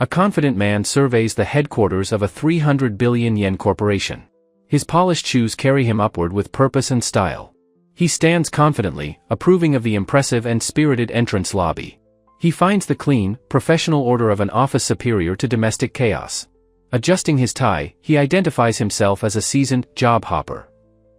A confident man surveys the headquarters of a 300 billion yen corporation. His polished shoes carry him upward with purpose and style. He stands confidently, approving of the impressive and spirited entrance lobby. He finds the clean, professional order of an office superior to domestic chaos. Adjusting his tie, he identifies himself as a seasoned job hopper.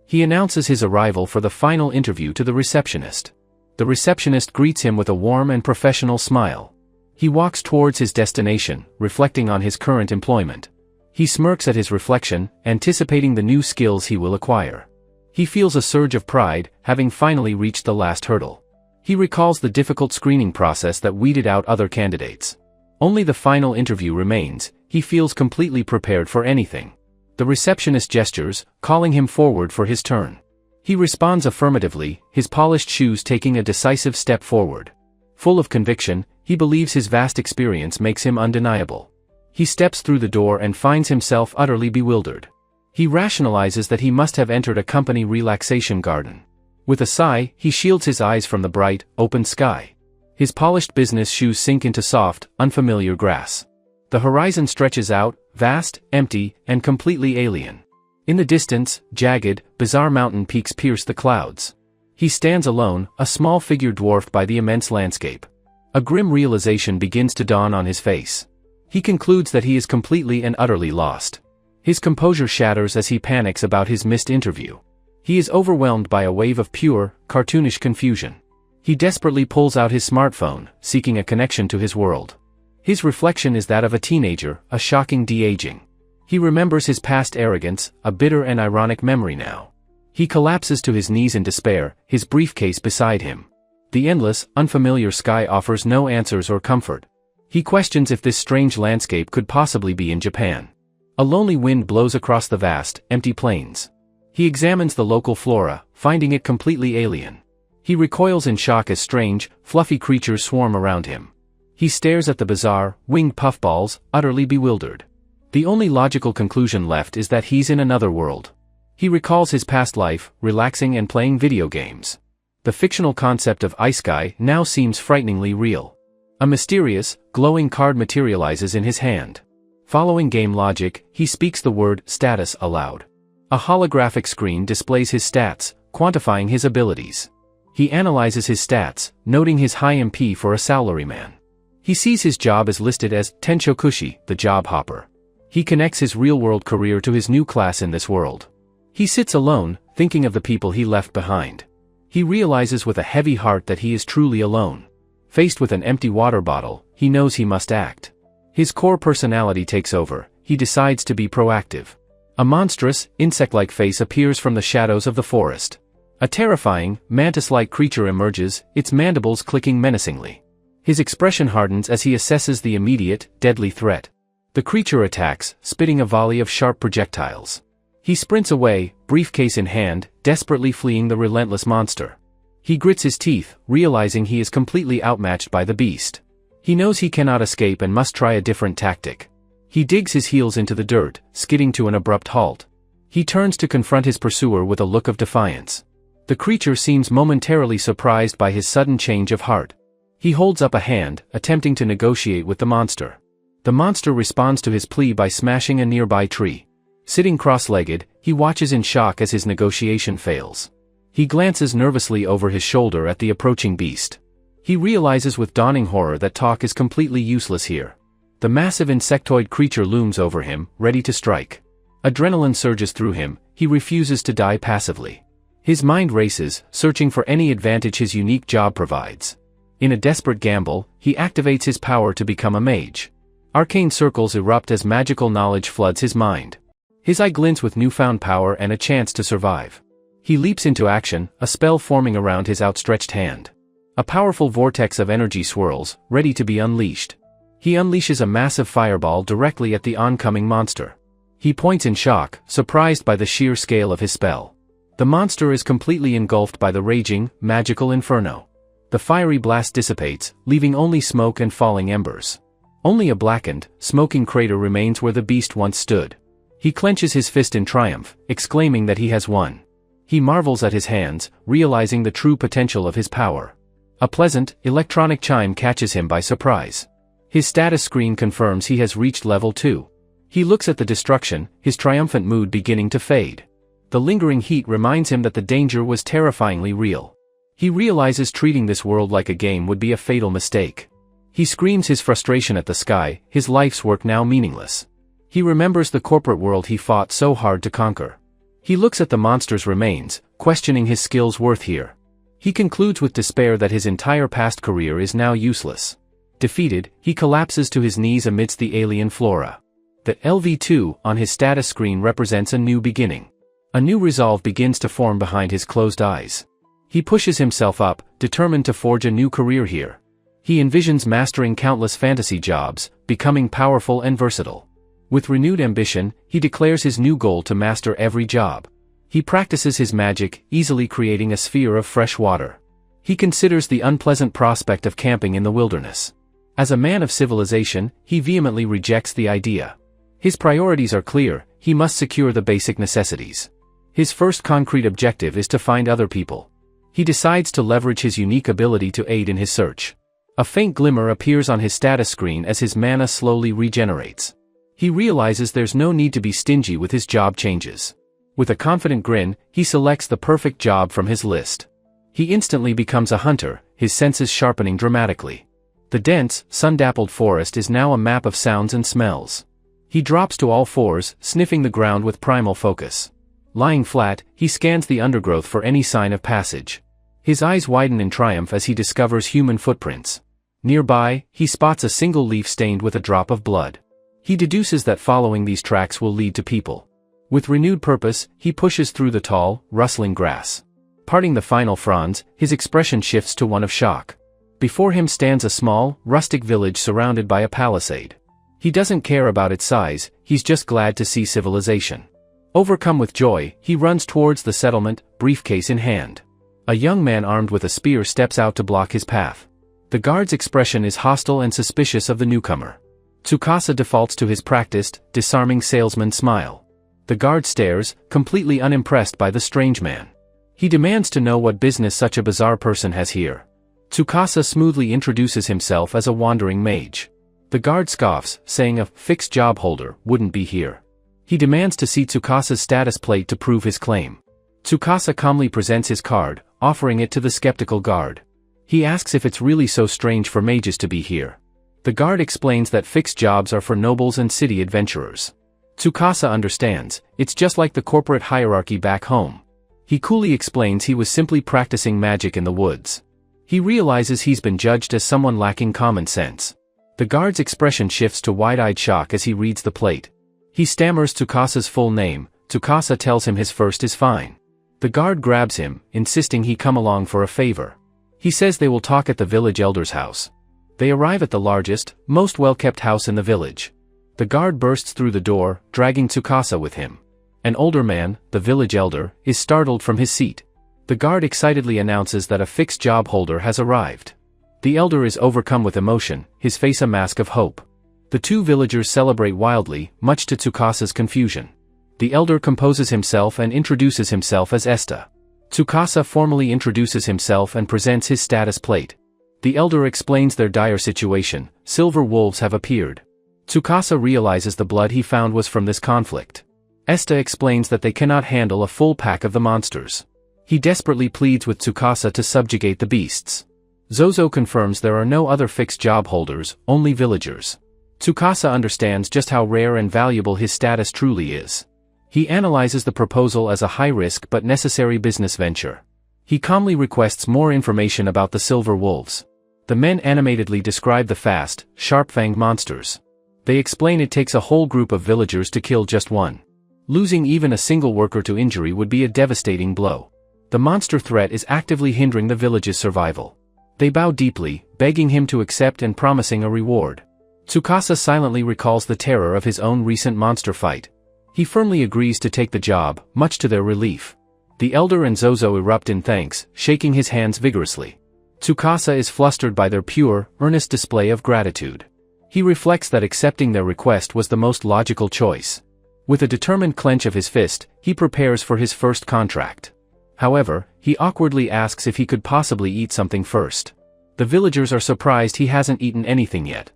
He announces his arrival for the final interview to the receptionist. The receptionist greets him with a warm and professional smile. He walks towards his destination, reflecting on his current employment. He smirks at his reflection, anticipating the new skills he will acquire. He feels a surge of pride, having finally reached the last hurdle. He recalls the difficult screening process that weeded out other candidates. Only the final interview remains. He feels completely prepared for anything. The receptionist gestures, calling him forward for his turn. He responds affirmatively, his polished shoes taking a decisive step forward. Full of conviction, he believes his vast experience makes him undeniable. He steps through the door and finds himself utterly bewildered. He rationalizes that he must have entered a company relaxation garden. With a sigh, he shields his eyes from the bright, open sky. His polished business shoes sink into soft, unfamiliar grass. The horizon stretches out, vast, empty, and completely alien. In the distance, jagged, bizarre mountain peaks pierce the clouds. He stands alone, a small figure dwarfed by the immense landscape. A grim realization begins to dawn on his face. He concludes that he is completely and utterly lost. His composure shatters as he panics about his missed interview. He is overwhelmed by a wave of pure, cartoonish confusion. He desperately pulls out his smartphone, seeking a connection to his world. His reflection is that of a teenager, a shocking de-aging. He remembers his past arrogance, a bitter and ironic memory now. He collapses to his knees in despair, his briefcase beside him. The endless, unfamiliar sky offers no answers or comfort. He questions if this strange landscape could possibly be in Japan. A lonely wind blows across the vast, empty plains. He examines the local flora, finding it completely alien. He recoils in shock as strange, fluffy creatures swarm around him. He stares at the bizarre, winged puffballs, utterly bewildered. The only logical conclusion left is that he's in another world. He recalls his past life, relaxing and playing video games. The fictional concept of Isekai now seems frighteningly real. A mysterious, glowing card materializes in his hand. Following game logic, he speaks the word status aloud. A holographic screen displays his stats, quantifying his abilities. He analyzes his stats, noting his high MP for a salaryman. He sees his job as listed as Tenshokushi, the job hopper. He connects his real-world career to his new class in this world. He sits alone, thinking of the people he left behind. He realizes with a heavy heart that he is truly alone. Faced with an empty water bottle, he knows he must act. His core personality takes over. He decides to be proactive. A monstrous, insect-like face appears from the shadows of the forest. A terrifying, mantis-like creature emerges, its mandibles clicking menacingly. His expression hardens as he assesses the immediate, deadly threat. The creature attacks, spitting a volley of sharp projectiles. He sprints away, briefcase in hand, desperately fleeing the relentless monster. He grits his teeth, realizing he is completely outmatched by the beast. He knows he cannot escape and must try a different tactic. He digs his heels into the dirt, skidding to an abrupt halt. He turns to confront his pursuer with a look of defiance. The creature seems momentarily surprised by his sudden change of heart. He holds up a hand, attempting to negotiate with the monster. The monster responds to his plea by smashing a nearby tree. Sitting cross-legged, he watches in shock as his negotiation fails. He glances nervously over his shoulder at the approaching beast. He realizes with dawning horror that talk is completely useless here. The massive insectoid creature looms over him, ready to strike. Adrenaline surges through him. He refuses to die passively. His mind races, searching for any advantage his unique job provides. In a desperate gamble, he activates his power to become a mage. Arcane circles erupt as magical knowledge floods his mind. His eye glints with newfound power and a chance to survive. He leaps into action, a spell forming around his outstretched hand. A powerful vortex of energy swirls, ready to be unleashed. He unleashes a massive fireball directly at the oncoming monster. He points in shock, surprised by the sheer scale of his spell. The monster is completely engulfed by the raging, magical inferno. The fiery blast dissipates, leaving only smoke and falling embers. Only a blackened, smoking crater remains where the beast once stood. He clenches his fist in triumph, exclaiming that he has won. He marvels at his hands, realizing the true potential of his power. A pleasant, electronic chime catches him by surprise. His status screen confirms he has reached level 2. He looks at the destruction, his triumphant mood beginning to fade. The lingering heat reminds him that the danger was terrifyingly real. He realizes treating this world like a game would be a fatal mistake. He screams his frustration at the sky, his life's work now meaningless. He remembers the corporate world he fought so hard to conquer. He looks at the monster's remains, questioning his skill's worth here. He concludes with despair that his entire past career is now useless. Defeated, he collapses to his knees amidst the alien flora. The LV2 on his status screen represents a new beginning. A new resolve begins to form behind his closed eyes. He pushes himself up, determined to forge a new career here. He envisions mastering countless fantasy jobs, becoming powerful and versatile. With renewed ambition, he declares his new goal to master every job. He practices his magic, easily creating a sphere of fresh water. He considers the unpleasant prospect of camping in the wilderness. As a man of civilization, he vehemently rejects the idea. His priorities are clear, he must secure the basic necessities. His first concrete objective is to find other people. He decides to leverage his unique ability to aid in his search. A faint glimmer appears on his status screen as his mana slowly regenerates. He realizes there's no need to be stingy with his job changes. With a confident grin, he selects the perfect job from his list. He instantly becomes a hunter, his senses sharpening dramatically. The dense, sun-dappled forest is now a map of sounds and smells. He drops to all fours, sniffing the ground with primal focus. Lying flat, he scans the undergrowth for any sign of passage. His eyes widen in triumph as he discovers human footprints. Nearby, he spots a single leaf stained with a drop of blood. He deduces that following these tracks will lead to people. With renewed purpose, he pushes through the tall, rustling grass. Parting the final fronds, his expression shifts to one of shock. Before him stands a small, rustic village surrounded by a palisade. He doesn't care about its size, he's just glad to see civilization. Overcome with joy, he runs towards the settlement, briefcase in hand. A young man armed with a spear steps out to block his path. The guard's expression is hostile and suspicious of the newcomer. Tsukasa defaults to his practiced, disarming salesman smile. The guard stares, completely unimpressed by the strange man. He demands to know what business such a bizarre person has here. Tsukasa smoothly introduces himself as a wandering mage. The guard scoffs, saying a fixed job holder wouldn't be here. He demands to see Tsukasa's status plate to prove his claim. Tsukasa calmly presents his card, offering it to the skeptical guard. He asks if it's really so strange for mages to be here. The guard explains that fixed jobs are for nobles and city adventurers. Tsukasa understands, it's just like the corporate hierarchy back home. He coolly explains he was simply practicing magic in the woods. He realizes he's been judged as someone lacking common sense. The guard's expression shifts to wide-eyed shock as he reads the plate. He stammers Tsukasa's full name. Tsukasa tells him his first is fine. The guard grabs him, insisting he come along for a favor. He says they will talk at the village elder's house. They arrive at the largest, most well-kept house in the village. The guard bursts through the door, dragging Tsukasa with him. An older man, the village elder, is startled from his seat. The guard excitedly announces that a fixed job holder has arrived. The elder is overcome with emotion, his face a mask of hope. The two villagers celebrate wildly, much to Tsukasa's confusion. The elder composes himself and introduces himself as Esta. Tsukasa formally introduces himself and presents his status plate. The elder explains their dire situation. Silver wolves have appeared. Tsukasa realizes the blood he found was from this conflict. Esta explains that they cannot handle a full pack of the monsters. He desperately pleads with Tsukasa to subjugate the beasts. Zozo confirms there are no other fixed job holders, only villagers. Tsukasa understands just how rare and valuable his status truly is. He analyzes the proposal as a high-risk but necessary business venture. He calmly requests more information about the silver wolves. The men animatedly describe the fast, sharp-fanged monsters. They explain it takes a whole group of villagers to kill just one. Losing even a single worker to injury would be a devastating blow. The monster threat is actively hindering the village's survival. They bow deeply, begging him to accept and promising a reward. Tsukasa silently recalls the terror of his own recent monster fight. He firmly agrees to take the job, much to their relief. The elder and Zozo erupt in thanks, shaking his hands vigorously. Tsukasa is flustered by their pure, earnest display of gratitude. He reflects that accepting their request was the most logical choice. With a determined clench of his fist, he prepares for his first contract. However, he awkwardly asks if he could possibly eat something first. The villagers are surprised he hasn't eaten anything yet.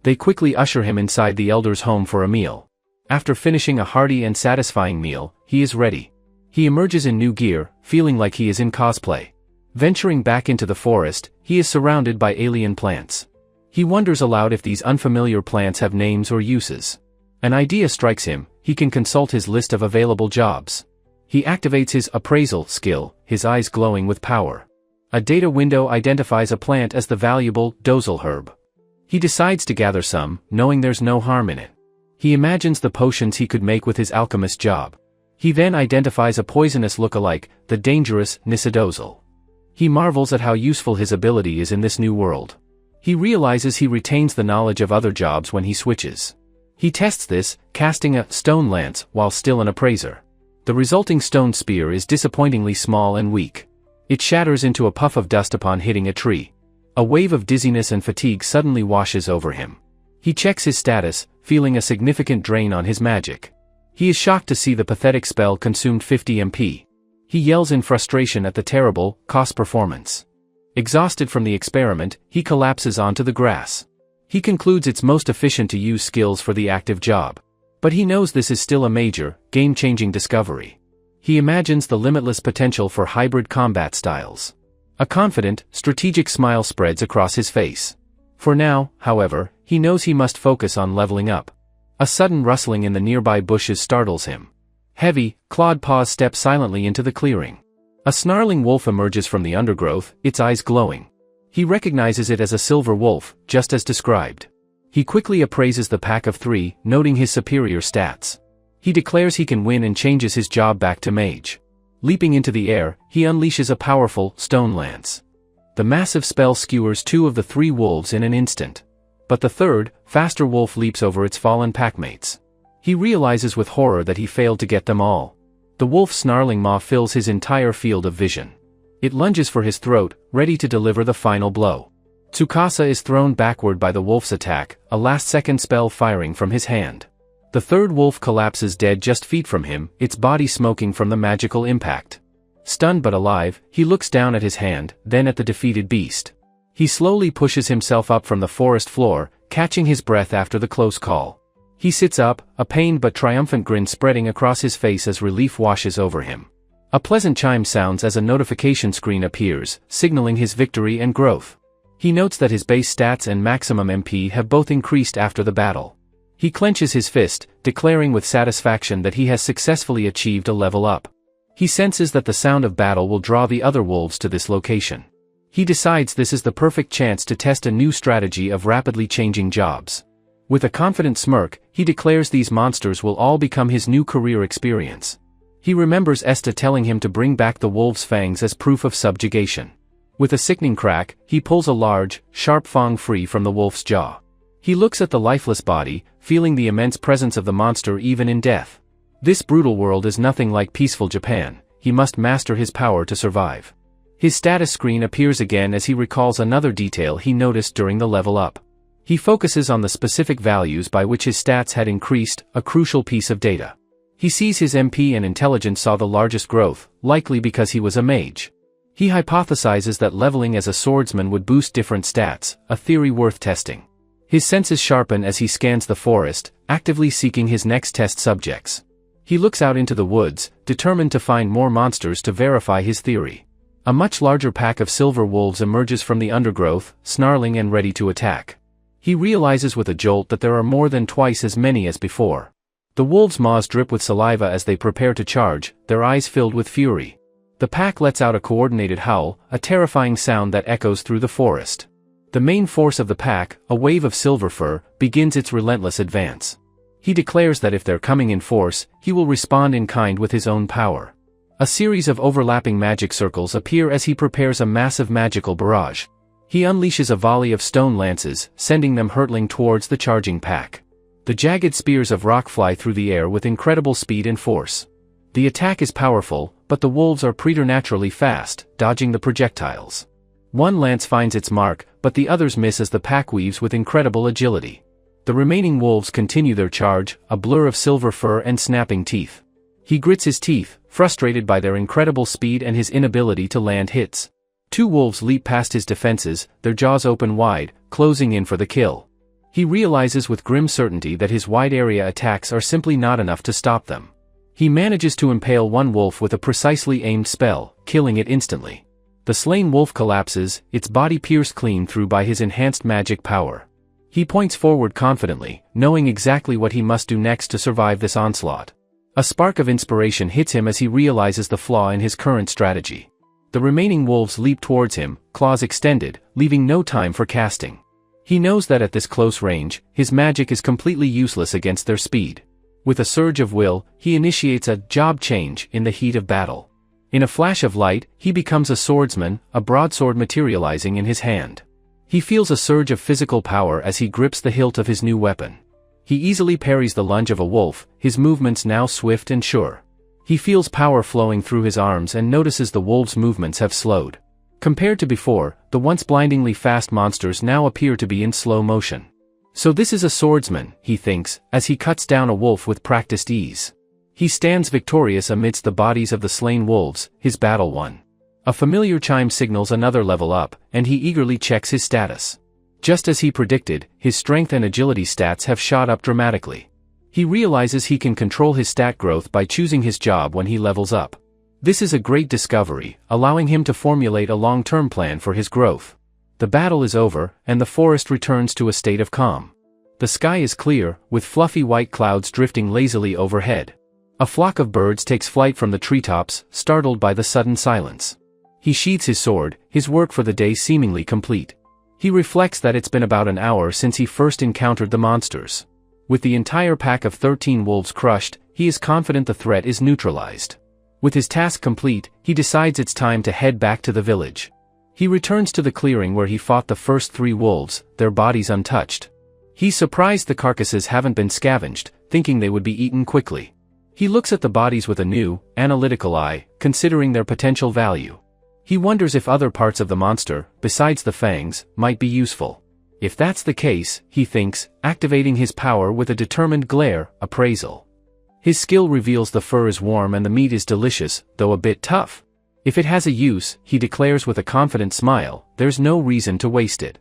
They quickly usher him inside the elder's home for a meal. After finishing a hearty and satisfying meal, he is ready. He emerges in new gear, feeling like he is in cosplay. Venturing back into the forest, he is surrounded by alien plants. He wonders aloud if these unfamiliar plants have names or uses. An idea strikes him: he can consult his list of available jobs. He activates his appraisal skill, his eyes glowing with power. A data window identifies a plant as the valuable dozel herb. He decides to gather some, knowing there's no harm in it. He imagines the potions he could make with his alchemist job. He then identifies a poisonous look-alike, the dangerous nisidozel. He marvels at how useful his ability is in this new world. He realizes he retains the knowledge of other jobs when he switches. He tests this, casting a stone lance while still an appraiser. The resulting stone spear is disappointingly small and weak. It shatters into a puff of dust upon hitting a tree. A wave of dizziness and fatigue suddenly washes over him. He checks his status, feeling a significant drain on his magic. He is shocked to see the pathetic spell consumed 50 MP. He yells in frustration at the terrible, cost performance. Exhausted from the experiment, he collapses onto the grass. He concludes it's most efficient to use skills for the active job. But he knows this is still a major, game-changing discovery. He imagines the limitless potential for hybrid combat styles. A confident, strategic smile spreads across his face. For now, however, he knows he must focus on leveling up. A sudden rustling in the nearby bushes startles him. Heavy, clawed paws step silently into the clearing. A snarling wolf emerges from the undergrowth, its eyes glowing. He recognizes it as a silver wolf, just as described. He quickly appraises the pack of 3, noting his superior stats. He declares he can win and changes his job back to mage. Leaping into the air, he unleashes a powerful stone lance. The massive spell skewers 2 of the 3 wolves in an instant. But the third, faster wolf leaps over its fallen packmates. He realizes with horror that he failed to get them all. The wolf's snarling maw fills his entire field of vision. It lunges for his throat, ready to deliver the final blow. Tsukasa is thrown backward by the wolf's attack, a last-second spell firing from his hand. The third wolf collapses dead just feet from him, its body smoking from the magical impact. Stunned but alive, he looks down at his hand, then at the defeated beast. He slowly pushes himself up from the forest floor, catching his breath after the close call. He sits up, a pained but triumphant grin spreading across his face as relief washes over him. A pleasant chime sounds as a notification screen appears, signaling his victory and growth. He notes that his base stats and maximum MP have both increased after the battle. He clenches his fist, declaring with satisfaction that he has successfully achieved a level up. He senses that the sound of battle will draw the other wolves to this location. He decides this is the perfect chance to test a new strategy of rapidly changing jobs. With a confident smirk, he declares these monsters will all become his new career experience. He remembers Esta telling him to bring back the wolf's fangs as proof of subjugation. With a sickening crack, he pulls a large, sharp fang free from the wolf's jaw. He looks at the lifeless body, feeling the immense presence of the monster even in death. This brutal world is nothing like peaceful Japan. He must master his power to survive. His status screen appears again as he recalls another detail he noticed during the level up. He focuses on the specific values by which his stats had increased, a crucial piece of data. He sees his MP and intelligence saw the largest growth, likely because he was a mage. He hypothesizes that leveling as a swordsman would boost different stats, a theory worth testing. His senses sharpen as he scans the forest, actively seeking his next test subjects. He looks out into the woods, determined to find more monsters to verify his theory. A much larger pack of silver wolves emerges from the undergrowth, snarling and ready to attack. He realizes with a jolt that there are more than twice as many as before. The wolves' maws drip with saliva as they prepare to charge, their eyes filled with fury. The pack lets out a coordinated howl, a terrifying sound that echoes through the forest. The main force of the pack, a wave of silver fur, begins its relentless advance. He declares that if they're coming in force, he will respond in kind with his own power. A series of overlapping magic circles appear as he prepares a massive magical barrage. He unleashes a volley of stone lances, sending them hurtling towards the charging pack. The jagged spears of rock fly through the air with incredible speed and force. The attack is powerful, but the wolves are preternaturally fast, dodging the projectiles. One lance finds its mark, but the others miss as the pack weaves with incredible agility. The remaining wolves continue their charge, a blur of silver fur and snapping teeth. He grits his teeth, frustrated by their incredible speed and his inability to land hits. 2 wolves leap past his defenses, their jaws open wide, closing in for the kill. He realizes with grim certainty that his wide-area attacks are simply not enough to stop them. He manages to impale one wolf with a precisely aimed spell, killing it instantly. The slain wolf collapses, its body pierced clean through by his enhanced magic power. He points forward confidently, knowing exactly what he must do next to survive this onslaught. A spark of inspiration hits him as he realizes the flaw in his current strategy. The remaining wolves leap towards him, claws extended, leaving no time for casting. He knows that at this close range, his magic is completely useless against their speed. With a surge of will, he initiates a job change in the heat of battle. In a flash of light, he becomes a swordsman, a broadsword materializing in his hand. He feels a surge of physical power as he grips the hilt of his new weapon. He easily parries the lunge of a wolf, his movements now swift and sure. He feels power flowing through his arms and notices the wolf's movements have slowed. Compared to before, the once blindingly fast monsters now appear to be in slow motion. So this is a swordsman, he thinks, as he cuts down a wolf with practiced ease. He stands victorious amidst the bodies of the slain wolves, his battle won. A familiar chime signals another level up, and he eagerly checks his status. Just as he predicted, his strength and agility stats have shot up dramatically. He realizes he can control his stat growth by choosing his job when he levels up. This is a great discovery, allowing him to formulate a long-term plan for his growth. The battle is over, and the forest returns to a state of calm. The sky is clear, with fluffy white clouds drifting lazily overhead. A flock of birds takes flight from the treetops, startled by the sudden silence. He sheathes his sword, his work for the day seemingly complete. He reflects that it's been about an hour since he first encountered the monsters. With the entire pack of 13 wolves crushed, he is confident the threat is neutralized. With his task complete, he decides it's time to head back to the village. He returns to the clearing where he fought the first 3 wolves, their bodies untouched. He's surprised the carcasses haven't been scavenged, thinking they would be eaten quickly. He looks at the bodies with a new, analytical eye, considering their potential value. He wonders if other parts of the monster, besides the fangs, might be useful. If that's the case, he thinks, activating his power with a determined glare, appraisal. His skill reveals the fur is warm and the meat is delicious, though a bit tough. If it has a use, he declares with a confident smile, there's no reason to waste it.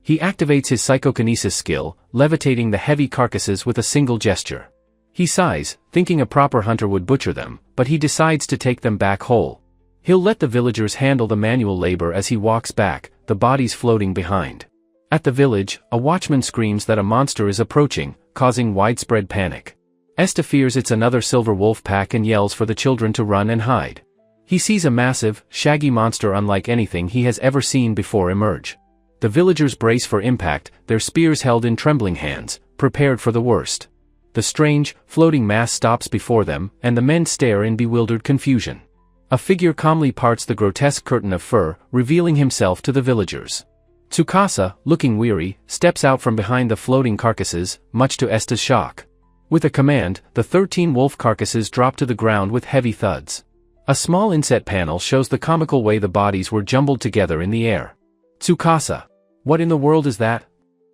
He activates his psychokinesis skill, levitating the heavy carcasses with a single gesture. He sighs, thinking a proper hunter would butcher them, but he decides to take them back whole. He'll let the villagers handle the manual labor as he walks back, the bodies floating behind. At the village, a watchman screams that a monster is approaching, causing widespread panic. Esta fears it's another silver wolf pack and yells for the children to run and hide. He sees a massive, shaggy monster unlike anything he has ever seen before emerge. The villagers brace for impact, their spears held in trembling hands, prepared for the worst. The strange, floating mass stops before them, and the men stare in bewildered confusion. A figure calmly parts the grotesque curtain of fur, revealing himself to the villagers. Tsukasa, looking weary, steps out from behind the floating carcasses, much to Esta's shock. With a command, the 13 wolf carcasses drop to the ground with heavy thuds. A small inset panel shows the comical way the bodies were jumbled together in the air. Tsukasa. What in the world is that?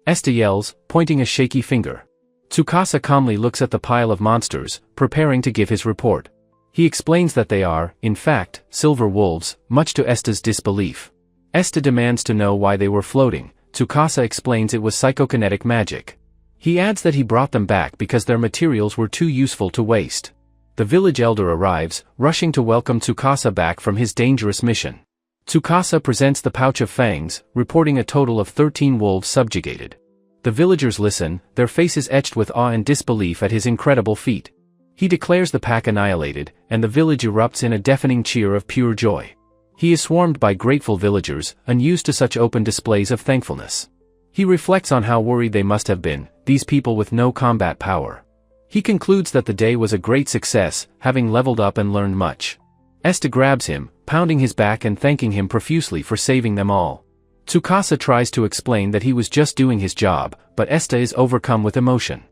Esta yells, pointing a shaky finger. Tsukasa calmly looks at the pile of monsters, preparing to give his report. He explains that they are, in fact, silver wolves, much to Esta's disbelief. Esta demands to know why they were floating. Tsukasa explains it was psychokinetic magic. He adds that he brought them back because their materials were too useful to waste. The village elder arrives, rushing to welcome Tsukasa back from his dangerous mission. Tsukasa presents the pouch of fangs, reporting a total of 13 wolves subjugated. The villagers listen, their faces etched with awe and disbelief at his incredible feat. He declares the pack annihilated, and the village erupts in a deafening cheer of pure joy. He is swarmed by grateful villagers, unused to such open displays of thankfulness. He reflects on how worried they must have been, these people with no combat power. He concludes that the day was a great success, having leveled up and learned much. Esta grabs him, pounding his back and thanking him profusely for saving them all. Tsukasa tries to explain that he was just doing his job, but Esta is overcome with emotion.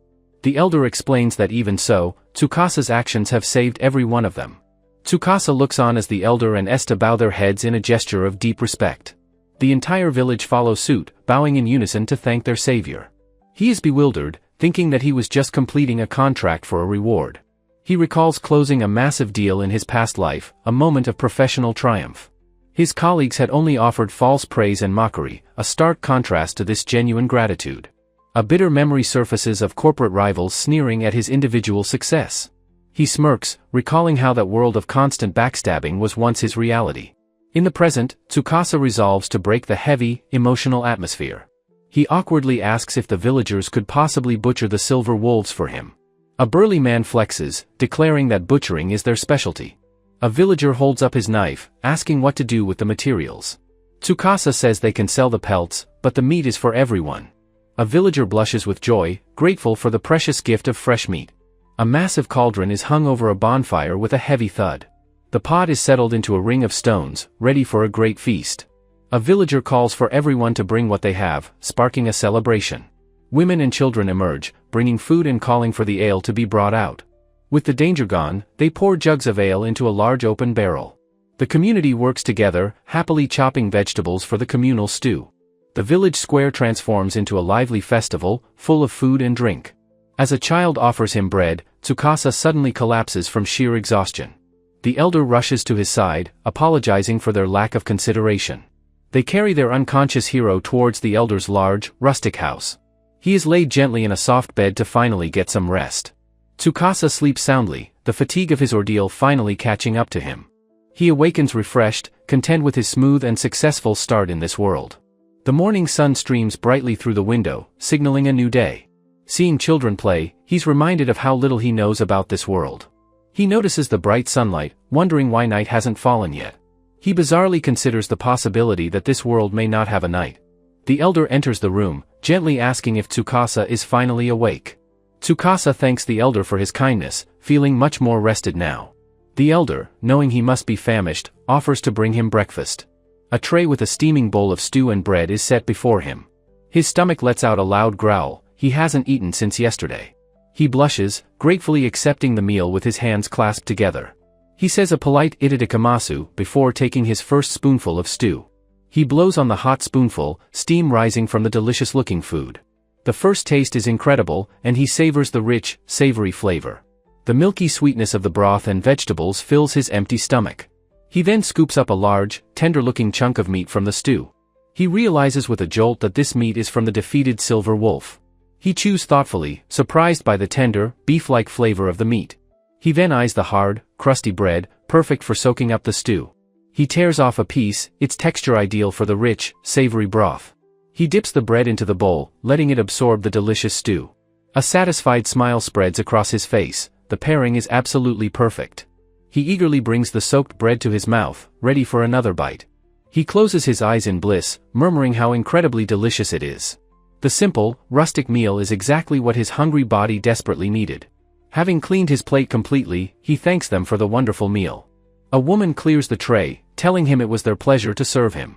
The elder explains that even so, Tsukasa's actions have saved every one of them. Tsukasa looks on as the elder and Esta bow their heads in a gesture of deep respect. The entire village follows suit, bowing in unison to thank their savior. He is bewildered, thinking that he was just completing a contract for a reward. He recalls closing a massive deal in his past life, a moment of professional triumph. His colleagues had only offered false praise and mockery, a stark contrast to this genuine gratitude. A bitter memory surfaces of corporate rivals sneering at his individual success. He smirks, recalling how that world of constant backstabbing was once his reality. In the present, Tsukasa resolves to break the heavy, emotional atmosphere. He awkwardly asks if the villagers could possibly butcher the silver wolves for him. A burly man flexes, declaring that butchering is their specialty. A villager holds up his knife, asking what to do with the materials. Tsukasa says they can sell the pelts, but the meat is for everyone. A villager blushes with joy, grateful for the precious gift of fresh meat. A massive cauldron is hung over a bonfire with a heavy thud. The pot is settled into a ring of stones, ready for a great feast. A villager calls for everyone to bring what they have, sparking a celebration. Women and children emerge, bringing food and calling for the ale to be brought out. With the danger gone, they pour jugs of ale into a large open barrel. The community works together, happily chopping vegetables for the communal stew. The village square transforms into a lively festival, full of food and drink. As a child offers him bread, Tsukasa suddenly collapses from sheer exhaustion. The elder rushes to his side, apologizing for their lack of consideration. They carry their unconscious hero towards the elder's large, rustic house. He is laid gently in a soft bed to finally get some rest. Tsukasa sleeps soundly, the fatigue of his ordeal finally catching up to him. He awakens refreshed, content with his smooth and successful start in this world. The morning sun streams brightly through the window, signaling a new day. Seeing children play, he's reminded of how little he knows about this world. He notices the bright sunlight, wondering why night hasn't fallen yet. He bizarrely considers the possibility that this world may not have a night. The elder enters the room, gently asking if Tsukasa is finally awake. Tsukasa thanks the elder for his kindness, feeling much more rested now. The elder, knowing he must be famished, offers to bring him breakfast. A tray with a steaming bowl of stew and bread is set before him. His stomach lets out a loud growl, he hasn't eaten since yesterday. He blushes, gratefully accepting the meal with his hands clasped together. He says a polite itadakamasu before taking his first spoonful of stew. He blows on the hot spoonful, steam rising from the delicious-looking food. The first taste is incredible, and he savors the rich, savory flavor. The milky sweetness of the broth and vegetables fills his empty stomach. He then scoops up a large, tender-looking chunk of meat from the stew. He realizes with a jolt that this meat is from the defeated silver wolf. He chews thoughtfully, surprised by the tender, beef-like flavor of the meat. He then eyes the hard, crusty bread, perfect for soaking up the stew. He tears off a piece, its texture ideal for the rich, savory broth. He dips the bread into the bowl, letting it absorb the delicious stew. A satisfied smile spreads across his face, the pairing is absolutely perfect. He eagerly brings the soaked bread to his mouth, ready for another bite. He closes his eyes in bliss, murmuring how incredibly delicious it is. The simple, rustic meal is exactly what his hungry body desperately needed. Having cleaned his plate completely, he thanks them for the wonderful meal. A woman clears the tray, telling him it was their pleasure to serve him.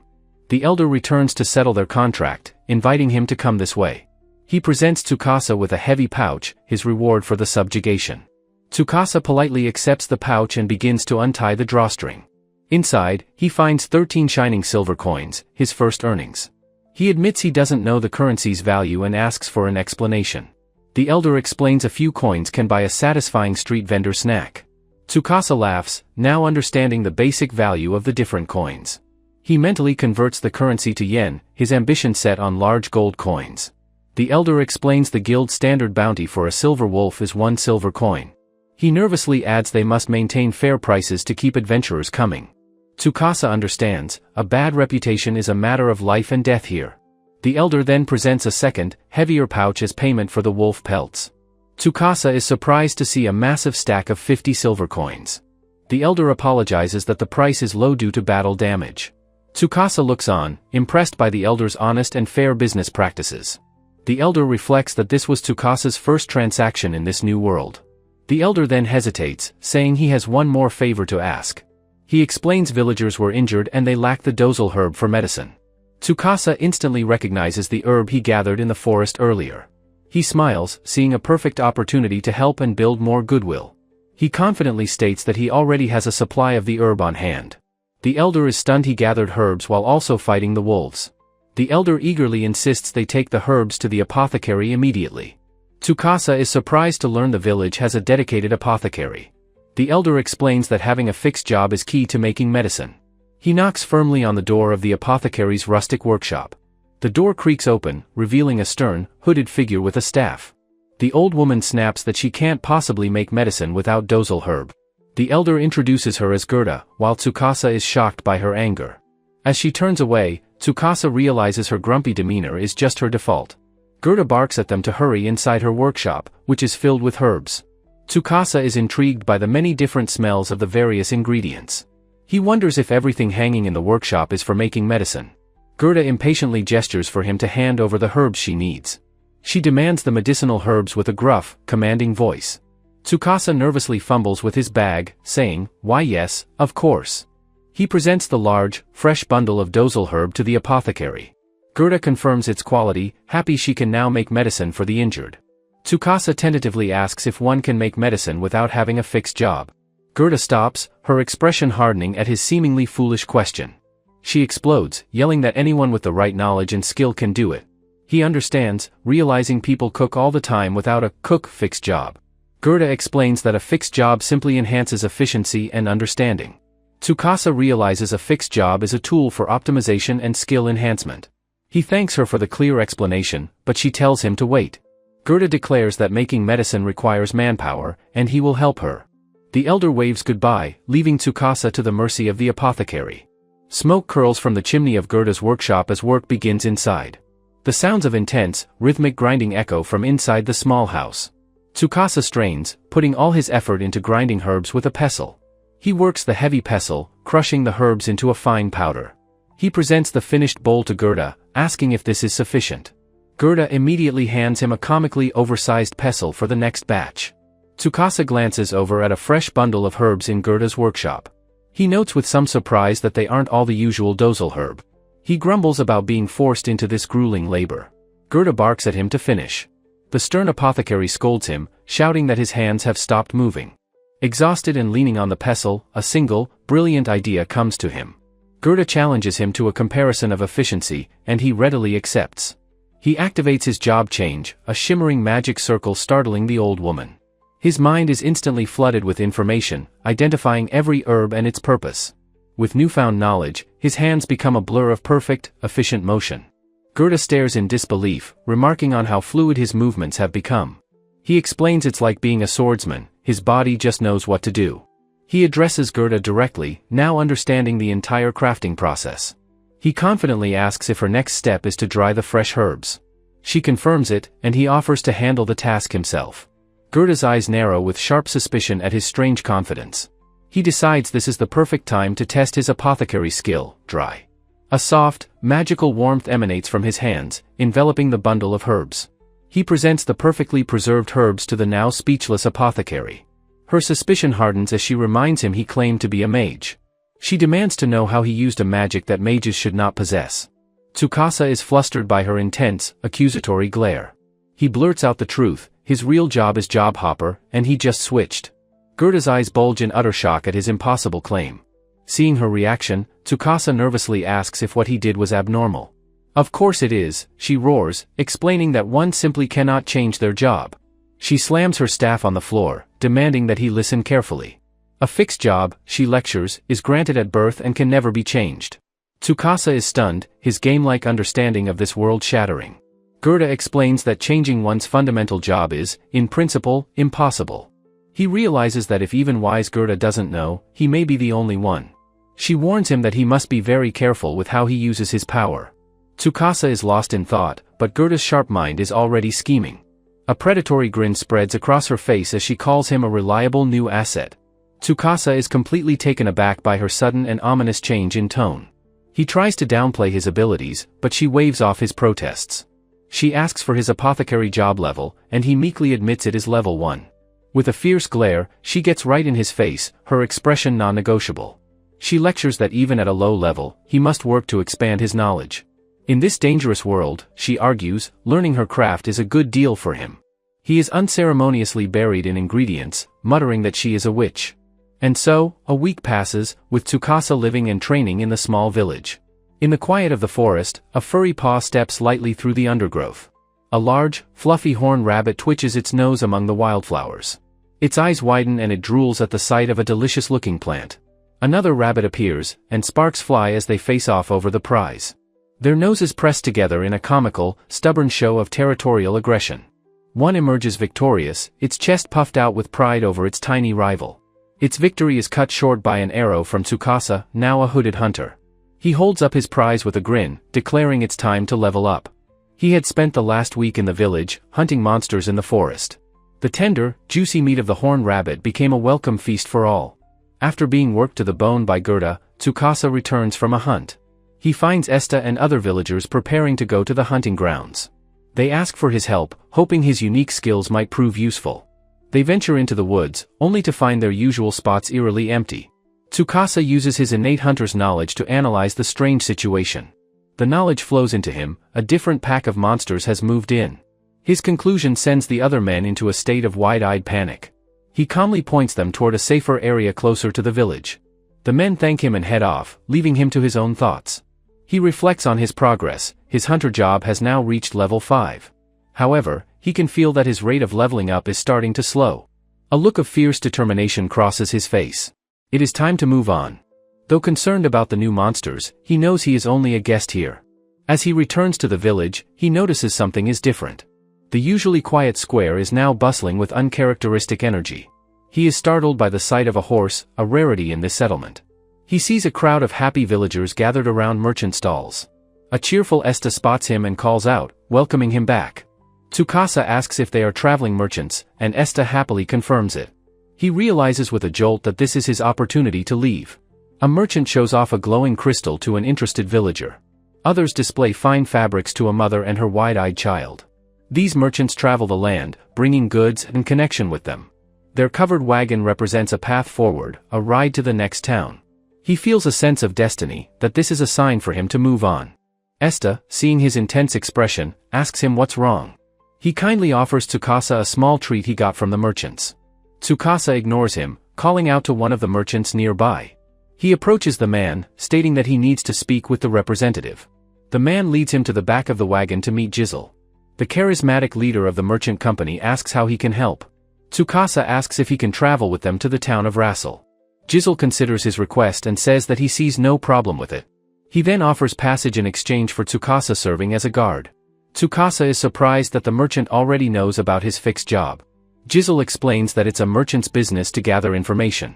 The elder returns to settle their contract, inviting him to come this way. He presents Tsukasa with a heavy pouch, his reward for the subjugation. Tsukasa politely accepts the pouch and begins to untie the drawstring. Inside, he finds 13 shining silver coins, his first earnings. He admits he doesn't know the currency's value and asks for an explanation. The elder explains a few coins can buy a satisfying street vendor snack. Tsukasa laughs, now understanding the basic value of the different coins. He mentally converts the currency to yen, his ambition set on large gold coins. The elder explains the guild standard bounty for a silver wolf is 1 silver coin. He nervously adds they must maintain fair prices to keep adventurers coming. Tsukasa understands, a bad reputation is a matter of life and death here. The elder then presents a second, heavier pouch as payment for the wolf pelts. Tsukasa is surprised to see a massive stack of 50 silver coins. The elder apologizes that the price is low due to battle damage. Tsukasa looks on, impressed by the elder's honest and fair business practices. The elder reflects that this was Tsukasa's first transaction in this new world. The elder then hesitates, saying he has one more favor to ask. He explains villagers were injured and they lack the dozal herb for medicine. Tsukasa instantly recognizes the herb he gathered in the forest earlier. He smiles, seeing a perfect opportunity to help and build more goodwill. He confidently states that he already has a supply of the herb on hand. The elder is stunned he gathered herbs while also fighting the wolves. The elder eagerly insists they take the herbs to the apothecary immediately. Tsukasa is surprised to learn the village has a dedicated apothecary. The elder explains that having a fixed job is key to making medicine. He knocks firmly on the door of the apothecary's rustic workshop. The door creaks open, revealing a stern, hooded figure with a staff. The old woman snaps that she can't possibly make medicine without dozle herb. The elder introduces her as Gerda, while Tsukasa is shocked by her anger. As she turns away, Tsukasa realizes her grumpy demeanor is just her default. Gerda barks at them to hurry inside her workshop, which is filled with herbs. Tsukasa is intrigued by the many different smells of the various ingredients. He wonders if everything hanging in the workshop is for making medicine. Gerda impatiently gestures for him to hand over the herbs she needs. She demands the medicinal herbs with a gruff, commanding voice. Tsukasa nervously fumbles with his bag, saying, "Why yes, of course." He presents the large, fresh bundle of dozle herb to the apothecary. Gerda confirms its quality, happy she can now make medicine for the injured. Tsukasa tentatively asks if one can make medicine without having a fixed job. Gerda stops, her expression hardening at his seemingly foolish question. She explodes, yelling that anyone with the right knowledge and skill can do it. He understands, realizing people cook all the time without a fixed job. Gerda explains that a fixed job simply enhances efficiency and understanding. Tsukasa realizes a fixed job is a tool for optimization and skill enhancement. He thanks her for the clear explanation, but she tells him to wait. Gerda declares that making medicine requires manpower, and he will help her. The elder waves goodbye, leaving Tsukasa to the mercy of the apothecary. Smoke curls from the chimney of Gerda's workshop as work begins inside. The sounds of intense, rhythmic grinding echo from inside the small house. Tsukasa strains, putting all his effort into grinding herbs with a pestle. He works the heavy pestle, crushing the herbs into a fine powder. He presents the finished bowl to Gerda, asking if this is sufficient. Gerda immediately hands him a comically oversized pestle for the next batch. Tsukasa glances over at a fresh bundle of herbs in Gerda's workshop. He notes with some surprise that they aren't all the usual dozle herb. He grumbles about being forced into this grueling labor. Gerda barks at him to finish. The stern apothecary scolds him, shouting that his hands have stopped moving. Exhausted and leaning on the pestle, a single, brilliant idea comes to him. Gerda challenges him to a comparison of efficiency, and he readily accepts. He activates his job change, a shimmering magic circle startling the old woman. His mind is instantly flooded with information, identifying every herb and its purpose. With newfound knowledge, his hands become a blur of perfect, efficient motion. Gerda stares in disbelief, remarking on how fluid his movements have become. He explains it's like being a swordsman, his body just knows what to do. He addresses Gerda directly, now understanding the entire crafting process. He confidently asks if her next step is to dry the fresh herbs. She confirms it, and he offers to handle the task himself. Gerda's eyes narrow with sharp suspicion at his strange confidence. He decides this is the perfect time to test his apothecary skill, dry. A soft, magical warmth emanates from his hands, enveloping the bundle of herbs. He presents the perfectly preserved herbs to the now speechless apothecary. Her suspicion hardens as she reminds him he claimed to be a mage. She demands to know how he used a magic that mages should not possess. Tsukasa is flustered by her intense, accusatory glare. He blurts out the truth, his real job is job hopper, and he just switched. Gerda's eyes bulge in utter shock at his impossible claim. Seeing her reaction, Tsukasa nervously asks if what he did was abnormal. Of course it is, she roars, explaining that one simply cannot change their job. She slams her staff on the floor, demanding that he listen carefully. A fixed job, she lectures, is granted at birth and can never be changed. Tsukasa is stunned, his game-like understanding of this world shattering. Gerda explains that changing one's fundamental job is, in principle, impossible. He realizes that if even wise Gerda doesn't know, he may be the only one. She warns him that he must be very careful with how he uses his power. Tsukasa is lost in thought, but Gerda's sharp mind is already scheming. A predatory grin spreads across her face as she calls him a reliable new asset. Tsukasa is completely taken aback by her sudden and ominous change in tone. He tries to downplay his abilities, but she waves off his protests. She asks for his apothecary job level, and he meekly admits it is level 1. With a fierce glare, she gets right in his face, her expression non-negotiable. She lectures that even at a low level, he must work to expand his knowledge. In this dangerous world, she argues, learning her craft is a good deal for him. He is unceremoniously buried in ingredients, muttering that she is a witch. And so, a week passes, with Tsukasa living and training in the small village. In the quiet of the forest, a furry paw steps lightly through the undergrowth. A large, fluffy horned rabbit twitches its nose among the wildflowers. Its eyes widen and it drools at the sight of a delicious-looking plant. Another rabbit appears, and sparks fly as they face off over the prize. Their noses press together in a comical, stubborn show of territorial aggression. One emerges victorious, its chest puffed out with pride over its tiny rival. Its victory is cut short by an arrow from Tsukasa, now a hooded hunter. He holds up his prize with a grin, declaring it's time to level up. He had spent the last week in the village, hunting monsters in the forest. The tender, juicy meat of the horned rabbit became a welcome feast for all. After being worked to the bone by Gerda, Tsukasa returns from a hunt. He finds Esta and other villagers preparing to go to the hunting grounds. They ask for his help, hoping his unique skills might prove useful. They venture into the woods, only to find their usual spots eerily empty. Tsukasa uses his innate hunter's knowledge to analyze the strange situation. The knowledge flows into him, a different pack of monsters has moved in. His conclusion sends the other men into a state of wide-eyed panic. He calmly points them toward a safer area closer to the village. The men thank him and head off, leaving him to his own thoughts. He reflects on his progress. His hunter job has now reached level 5. However, he can feel that his rate of leveling up is starting to slow. A look of fierce determination crosses his face. It is time to move on. Though concerned about the new monsters, he knows he is only a guest here. As he returns to the village, he notices something is different. The usually quiet square is now bustling with uncharacteristic energy. He is startled by the sight of a horse, a rarity in this settlement. He sees a crowd of happy villagers gathered around merchant stalls. A cheerful Esta spots him and calls out, welcoming him back. Tsukasa asks if they are traveling merchants, and Esta happily confirms it. He realizes with a jolt that this is his opportunity to leave. A merchant shows off a glowing crystal to an interested villager. Others display fine fabrics to a mother and her wide-eyed child. These merchants travel the land, bringing goods and connection with them. Their covered wagon represents a path forward, a ride to the next town. He feels a sense of destiny, that this is a sign for him to move on. Esta, seeing his intense expression, asks him what's wrong. He kindly offers Tsukasa a small treat he got from the merchants. Tsukasa ignores him, calling out to one of the merchants nearby. He approaches the man, stating that he needs to speak with the representative. The man leads him to the back of the wagon to meet Jizzle. The charismatic leader of the merchant company asks how he can help. Tsukasa asks if he can travel with them to the town of Rassel. Jizzle considers his request and says that he sees no problem with it. He then offers passage in exchange for Tsukasa serving as a guard. Tsukasa is surprised that the merchant already knows about his fixed job. Jizzle explains that it's a merchant's business to gather information.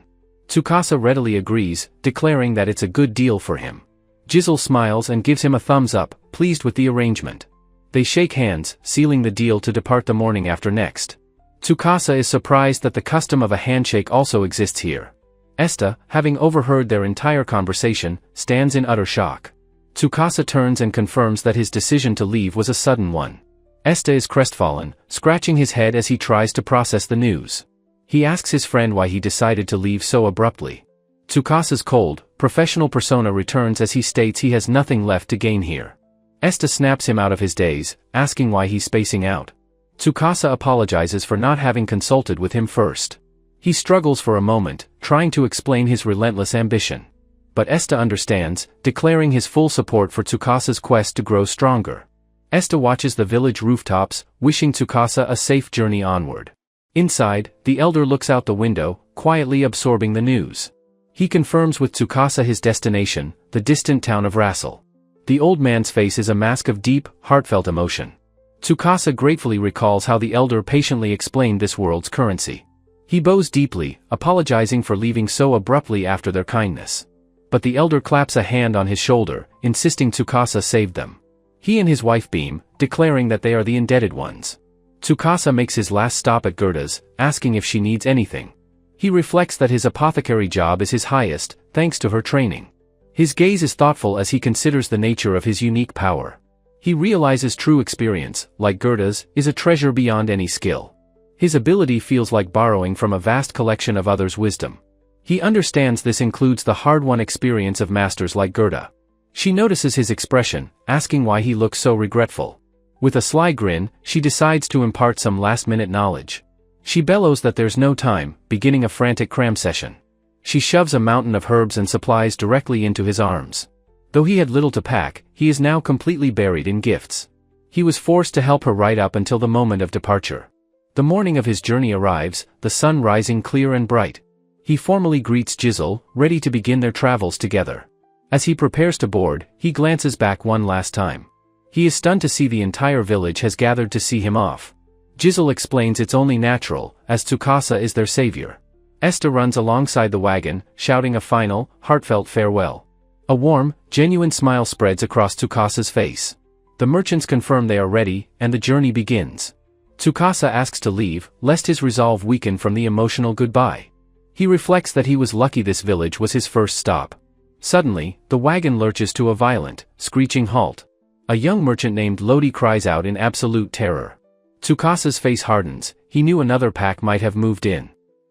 Tsukasa readily agrees, declaring that it's a good deal for him. Jizzle smiles and gives him a thumbs up, pleased with the arrangement. They shake hands, sealing the deal to depart the morning after next. Tsukasa is surprised that the custom of a handshake also exists here. Esta, having overheard their entire conversation, stands in utter shock. Tsukasa turns and confirms that his decision to leave was a sudden one. Esta is crestfallen, scratching his head as he tries to process the news. He asks his friend why he decided to leave so abruptly. Tsukasa's cold, professional persona returns as he states he has nothing left to gain here. Esta snaps him out of his daze, asking why he's spacing out. Tsukasa apologizes for not having consulted with him first. He struggles for a moment, trying to explain his relentless ambition. But Esta understands, declaring his full support for Tsukasa's quest to grow stronger. Esta watches the village rooftops, wishing Tsukasa a safe journey onward. Inside, the elder looks out the window, quietly absorbing the news. He confirms with Tsukasa his destination, the distant town of Rassel. The old man's face is a mask of deep, heartfelt emotion. Tsukasa gratefully recalls how the elder patiently explained this world's currency. He bows deeply, apologizing for leaving so abruptly after their kindness. But the elder claps a hand on his shoulder, insisting Tsukasa saved them. He and his wife beam, declaring that they are the indebted ones. Tsukasa makes his last stop at Gerda's, asking if she needs anything. He reflects that his apothecary job is his highest, thanks to her training. His gaze is thoughtful as he considers the nature of his unique power. He realizes true experience, like Gerda's, is a treasure beyond any skill. His ability feels like borrowing from a vast collection of others' wisdom. He understands this includes the hard-won experience of masters like Gerda. She notices his expression, asking why he looks so regretful. With a sly grin, she decides to impart some last-minute knowledge. She bellows that there's no time, beginning a frantic cram session. She shoves a mountain of herbs and supplies directly into his arms. Though he had little to pack, he is now completely buried in gifts. He was forced to help her right up until the moment of departure. The morning of his journey arrives, the sun rising clear and bright. He formally greets Jizzle, ready to begin their travels together. As he prepares to board, he glances back one last time. He is stunned to see the entire village has gathered to see him off. Jizzle explains it's only natural, as Tsukasa is their savior. Esta runs alongside the wagon, shouting a final, heartfelt farewell. A warm, genuine smile spreads across Tsukasa's face. The merchants confirm they are ready, and the journey begins. Tsukasa asks to leave, lest his resolve weaken from the emotional goodbye. He reflects that he was lucky this village was his first stop. Suddenly, the wagon lurches to a violent, screeching halt. A young merchant named Lodi cries out in absolute terror. Tsukasa's face hardens, he knew another pack might have moved in.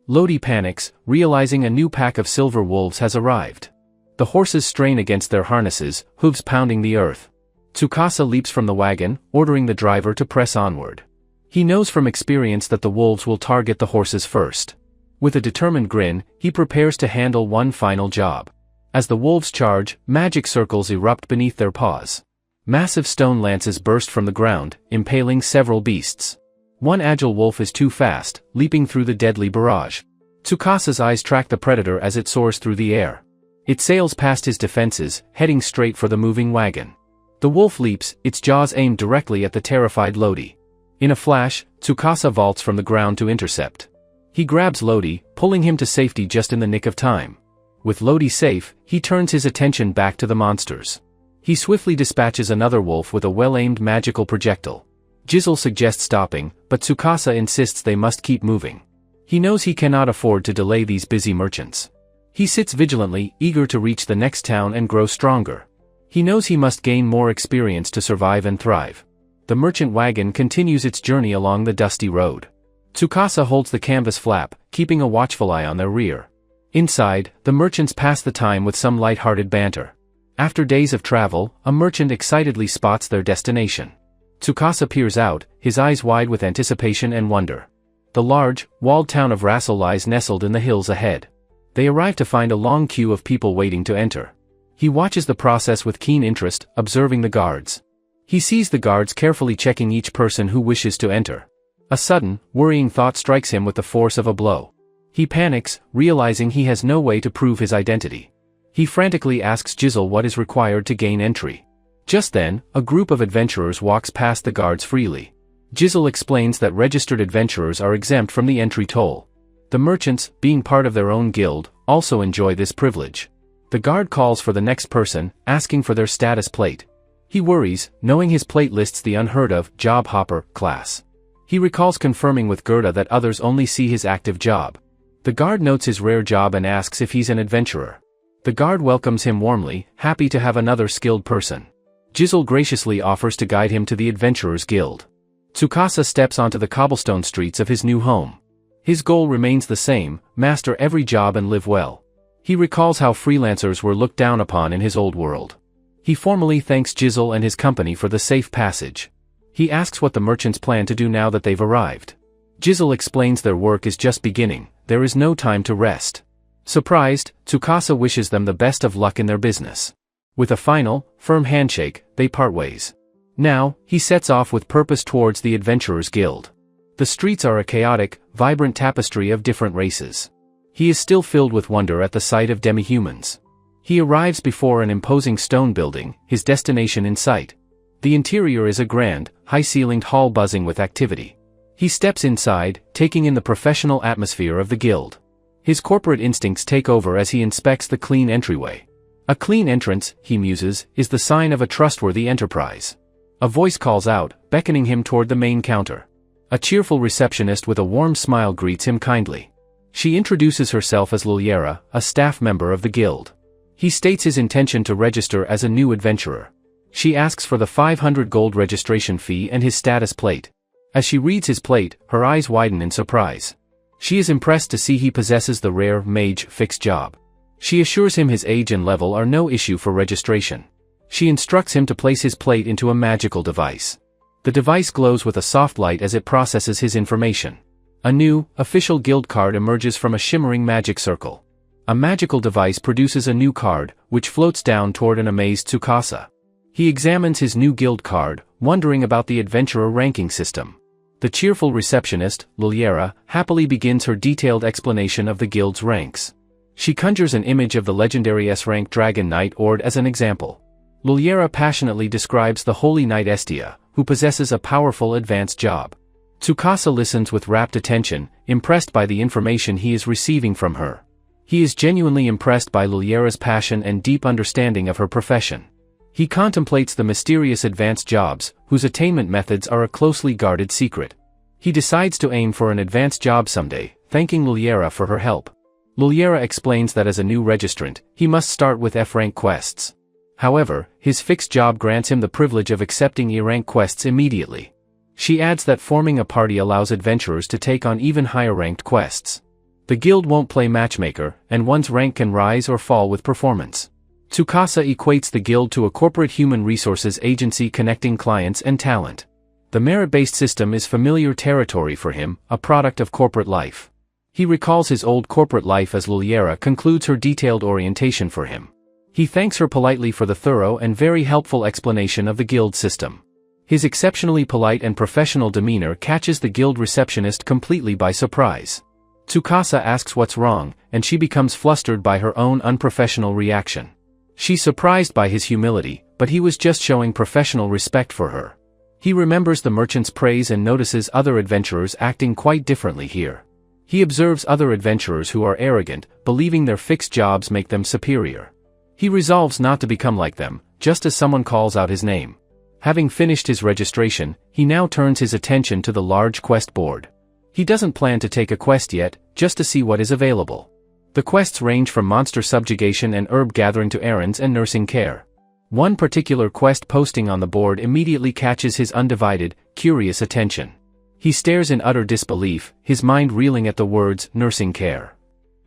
Lodi panics, realizing a new pack of silver wolves has arrived. The horses strain against their harnesses, hooves pounding the earth. Tsukasa leaps from the wagon, ordering the driver to press onward. He knows from experience that the wolves will target the horses first. With a determined grin, he prepares to handle one final job. As the wolves charge, magic circles erupt beneath their paws. Massive stone lances burst from the ground, impaling several beasts. One agile wolf is too fast, leaping through the deadly barrage. Tsukasa's eyes track the predator as it soars through the air. It sails past his defenses, heading straight for the moving wagon. The wolf leaps, its jaws aimed directly at the terrified Lodi. In a flash, Tsukasa vaults from the ground to intercept. He grabs Lodi, pulling him to safety just in the nick of time. With Lodi safe, he turns his attention back to the monsters. He swiftly dispatches another wolf with a well-aimed magical projectile. Jizzle suggests stopping, but Tsukasa insists they must keep moving. He knows he cannot afford to delay these busy merchants. He sits vigilantly, eager to reach the next town and grow stronger. He knows he must gain more experience to survive and thrive. The merchant wagon continues its journey along the dusty road. Tsukasa holds the canvas flap, keeping a watchful eye on their rear. Inside, the merchants pass the time with some light-hearted banter. After days of travel, a merchant excitedly spots their destination. Tsukasa peers out, his eyes wide with anticipation and wonder. The large, walled town of Rassel lies nestled in the hills ahead. They arrive to find a long queue of people waiting to enter. He watches the process with keen interest, observing the guards. He sees the guards carefully checking each person who wishes to enter. A sudden, worrying thought strikes him with the force of a blow. He panics, realizing he has no way to prove his identity. He frantically asks Jizzle what is required to gain entry. Just then, a group of adventurers walks past the guards freely. Jizzle explains that registered adventurers are exempt from the entry toll. The merchants, being part of their own guild, also enjoy this privilege. The guard calls for the next person, asking for their status plate. He worries, knowing his plate lists the unheard-of job hopper class. He recalls confirming with Gerda that others only see his active job. The guard notes his rare job and asks if he's an adventurer. The guard welcomes him warmly, happy to have another skilled person. Jizzle graciously offers to guide him to the Adventurers Guild. Tsukasa steps onto the cobblestone streets of his new home. His goal remains the same, master every job and live well. He recalls how freelancers were looked down upon in his old world. He formally thanks Jizzle and his company for the safe passage. He asks what the merchants plan to do now that they've arrived. Jizzle explains their work is just beginning, there is no time to rest. Surprised, Tsukasa wishes them the best of luck in their business. With a final, firm handshake, they part ways. Now, he sets off with purpose towards the Adventurers Guild. The streets are a chaotic, vibrant tapestry of different races. He is still filled with wonder at the sight of demi-humans. He arrives before an imposing stone building, his destination in sight. The interior is a grand, high-ceilinged hall buzzing with activity. He steps inside, taking in the professional atmosphere of the guild. His corporate instincts take over as he inspects the clean entryway. A clean entrance, he muses, is the sign of a trustworthy enterprise. A voice calls out, beckoning him toward the main counter. A cheerful receptionist with a warm smile greets him kindly. She introduces herself as Liliera, a staff member of the guild. He states his intention to register as a new adventurer. She asks for the 500 gold registration fee and his status plate. As she reads his plate, her eyes widen in surprise. She is impressed to see he possesses the rare mage fixed job. She assures him his age and level are no issue for registration. She instructs him to place his plate into a magical device. The device glows with a soft light as it processes his information. A new, official guild card emerges from a shimmering magic circle. A magical device produces a new card, which floats down toward an amazed Tsukasa. He examines his new guild card, wondering about the adventurer ranking system. The cheerful receptionist, Liliera, happily begins her detailed explanation of the guild's ranks. She conjures an image of the legendary S-rank dragon knight Ord as an example. Luliera passionately describes the holy knight Estia, who possesses a powerful advanced job. Tsukasa listens with rapt attention, impressed by the information he is receiving from her. He is genuinely impressed by Luliera's passion and deep understanding of her profession. He contemplates the mysterious advanced jobs, whose attainment methods are a closely guarded secret. He decides to aim for an advanced job someday, thanking Luliera for her help. Luliera explains that as a new registrant, he must start with F-rank quests. However, his fixed job grants him the privilege of accepting E-rank quests immediately. She adds that forming a party allows adventurers to take on even higher-ranked quests. The guild won't play matchmaker, and one's rank can rise or fall with performance. Tsukasa equates the guild to a corporate human resources agency connecting clients and talent. The merit-based system is familiar territory for him, a product of corporate life. He recalls his old corporate life as Luliera concludes her detailed orientation for him. He thanks her politely for the thorough and very helpful explanation of the guild system. His exceptionally polite and professional demeanor catches the guild receptionist completely by surprise. Tsukasa asks what's wrong, and she becomes flustered by her own unprofessional reaction. She's surprised by his humility, but he was just showing professional respect for her. He remembers the merchant's praise and notices other adventurers acting quite differently here. He observes other adventurers who are arrogant, believing their fixed jobs make them superior. He resolves not to become like them, just as someone calls out his name. Having finished his registration, he now turns his attention to the large quest board. He doesn't plan to take a quest yet, just to see what is available. The quests range from monster subjugation and herb gathering to errands and nursing care. One particular quest posting on the board immediately catches his undivided, curious attention. He stares in utter disbelief, his mind reeling at the words, nursing care.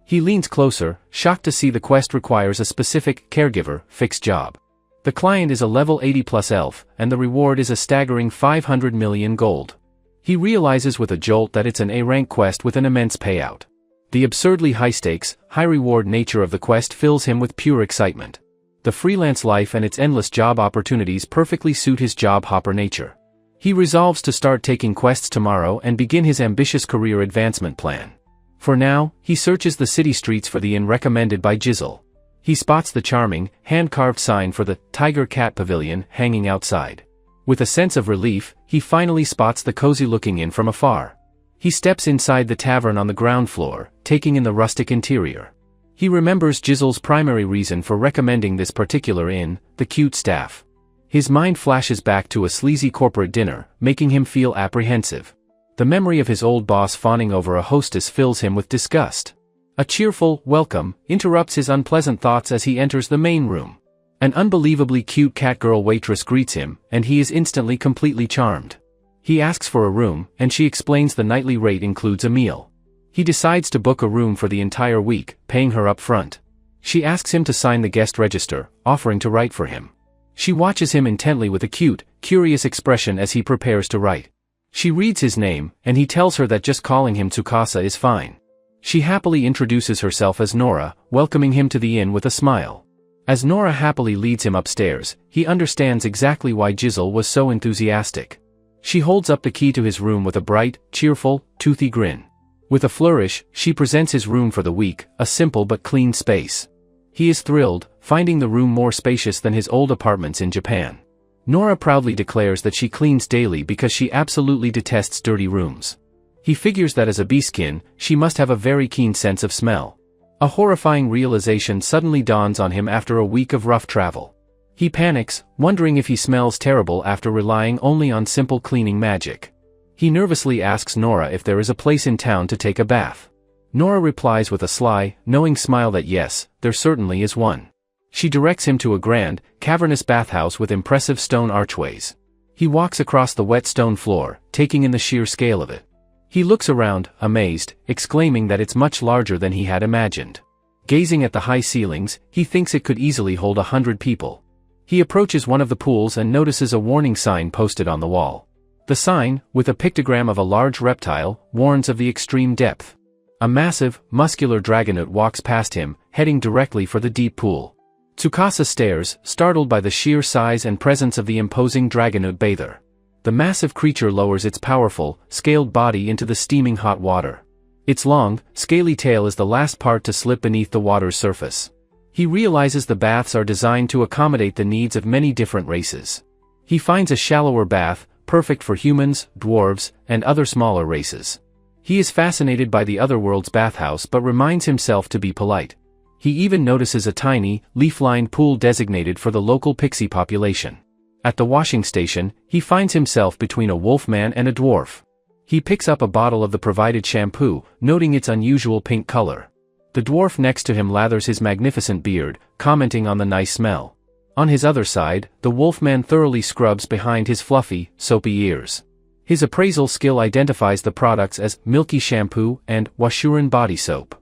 He leans closer, shocked to see the quest requires a specific, caregiver, fixed job. The client is a level 80+ elf, and the reward is a staggering 500 million gold. He realizes with a jolt that it's an A-rank quest with an immense payout. The absurdly high-stakes, high-reward nature of the quest fills him with pure excitement. The freelance life and its endless job opportunities perfectly suit his job hopper nature. He resolves to start taking quests tomorrow and begin his ambitious career advancement plan. For now, he searches the city streets for the inn recommended by Jizzle. He spots the charming, hand-carved sign for the Tiger Cat Pavilion hanging outside. With a sense of relief, he finally spots the cozy-looking inn from afar. He steps inside the tavern on the ground floor, taking in the rustic interior. He remembers Jizzle's primary reason for recommending this particular inn, the cute staff. His mind flashes back to a sleazy corporate dinner, making him feel apprehensive. The memory of his old boss fawning over a hostess fills him with disgust. A cheerful, welcome, interrupts his unpleasant thoughts as he enters the main room. An unbelievably cute catgirl waitress greets him, and he is instantly completely charmed. He asks for a room, and she explains the nightly rate includes a meal. He decides to book a room for the entire week, paying her up front. She asks him to sign the guest register, offering to write for him. She watches him intently with a cute, curious expression as he prepares to write. She reads his name, and he tells her that just calling him Tsukasa is fine. She happily introduces herself as Nora, welcoming him to the inn with a smile. As Nora happily leads him upstairs, he understands exactly why Jizzle was so enthusiastic. She holds up the key to his room with a bright, cheerful, toothy grin. With a flourish, she presents his room for the week, a simple but clean space. He is thrilled, finding the room more spacious than his old apartments in Japan. Nora proudly declares that she cleans daily because she absolutely detests dirty rooms. He figures that as a beastkin, she must have a very keen sense of smell. A horrifying realization suddenly dawns on him after a week of rough travel. He panics, wondering if he smells terrible after relying only on simple cleaning magic. He nervously asks Nora if there is a place in town to take a bath. Nora replies with a sly, knowing smile that yes, there certainly is one. She directs him to a grand, cavernous bathhouse with impressive stone archways. He walks across the wet stone floor, taking in the sheer scale of it. He looks around, amazed, exclaiming that it's much larger than he had imagined. Gazing at the high ceilings, he thinks it could easily hold 100 people. He approaches one of the pools and notices a warning sign posted on the wall. The sign, with a pictogram of a large reptile, warns of the extreme depth. A massive, muscular dragonoot walks past him, heading directly for the deep pool. Tsukasa stares, startled by the sheer size and presence of the imposing dragonoot bather. The massive creature lowers its powerful, scaled body into the steaming hot water. Its long, scaly tail is the last part to slip beneath the water's surface. He realizes the baths are designed to accommodate the needs of many different races. He finds a shallower bath, perfect for humans, dwarves, and other smaller races. He is fascinated by the otherworld's bathhouse but reminds himself to be polite. He even notices a tiny, leaf-lined pool designated for the local pixie population. At the washing station, he finds himself between a wolfman and a dwarf. He picks up a bottle of the provided shampoo, noting its unusual pink color. The dwarf next to him lathers his magnificent beard, commenting on the nice smell. On his other side, the wolfman thoroughly scrubs behind his fluffy, soapy ears. His appraisal skill identifies the products as milky shampoo and washuran body soap.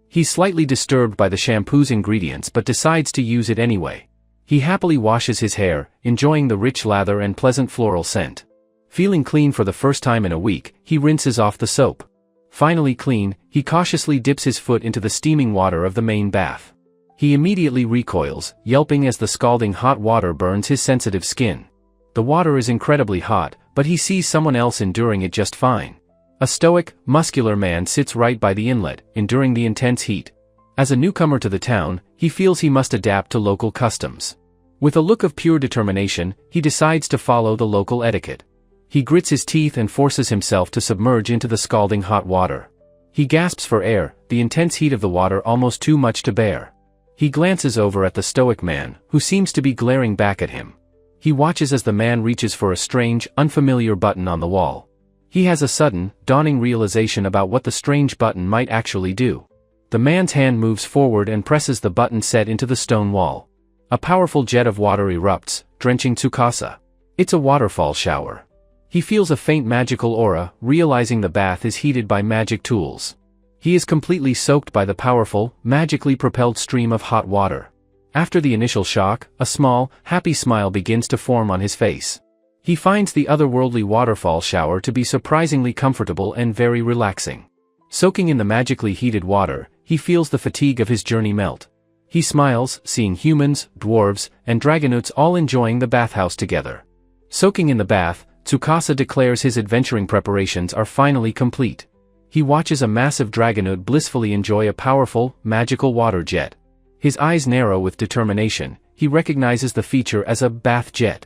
He's slightly disturbed by the shampoo's ingredients but decides to use it anyway. He happily washes his hair, enjoying the rich lather and pleasant floral scent. Feeling clean for the first time in a week, he rinses off the soap. Finally clean, he cautiously dips his foot into the steaming water of the main bath. He immediately recoils, yelping as the scalding hot water burns his sensitive skin. The water is incredibly hot, but he sees someone else enduring it just fine. A stoic, muscular man sits right by the inlet, enduring the intense heat. As a newcomer to the town, he feels he must adapt to local customs. With a look of pure determination, he decides to follow the local etiquette. He grits his teeth and forces himself to submerge into the scalding hot water. He gasps for air, the intense heat of the water almost too much to bear. He glances over at the stoic man, who seems to be glaring back at him. He watches as the man reaches for a strange, unfamiliar button on the wall. He has a sudden, dawning realization about what the strange button might actually do. The man's hand moves forward and presses the button set into the stone wall. A powerful jet of water erupts, drenching Tsukasa. It's a waterfall shower. He feels a faint magical aura, realizing the bath is heated by magic tools. He is completely soaked by the powerful, magically propelled stream of hot water. After the initial shock, a small, happy smile begins to form on his face. He finds the otherworldly waterfall shower to be surprisingly comfortable and very relaxing. Soaking in the magically heated water, he feels the fatigue of his journey melt. He smiles, seeing humans, dwarves, and dragonutes all enjoying the bathhouse together. Soaking in the bath, Tsukasa declares his adventuring preparations are finally complete. He watches a massive dragonote blissfully enjoy a powerful, magical water jet. His eyes narrow with determination, he recognizes the feature as a bath jet.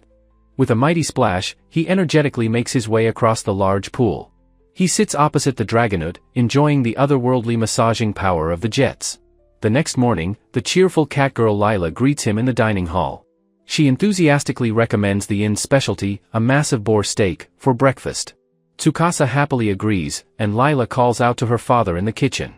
With a mighty splash, he energetically makes his way across the large pool. He sits opposite the dragonote, enjoying the otherworldly massaging power of the jets. The next morning, the cheerful catgirl Lila greets him in the dining hall. She enthusiastically recommends the inn's specialty, a massive boar steak, for breakfast. Tsukasa happily agrees, and Lila calls out to her father in the kitchen.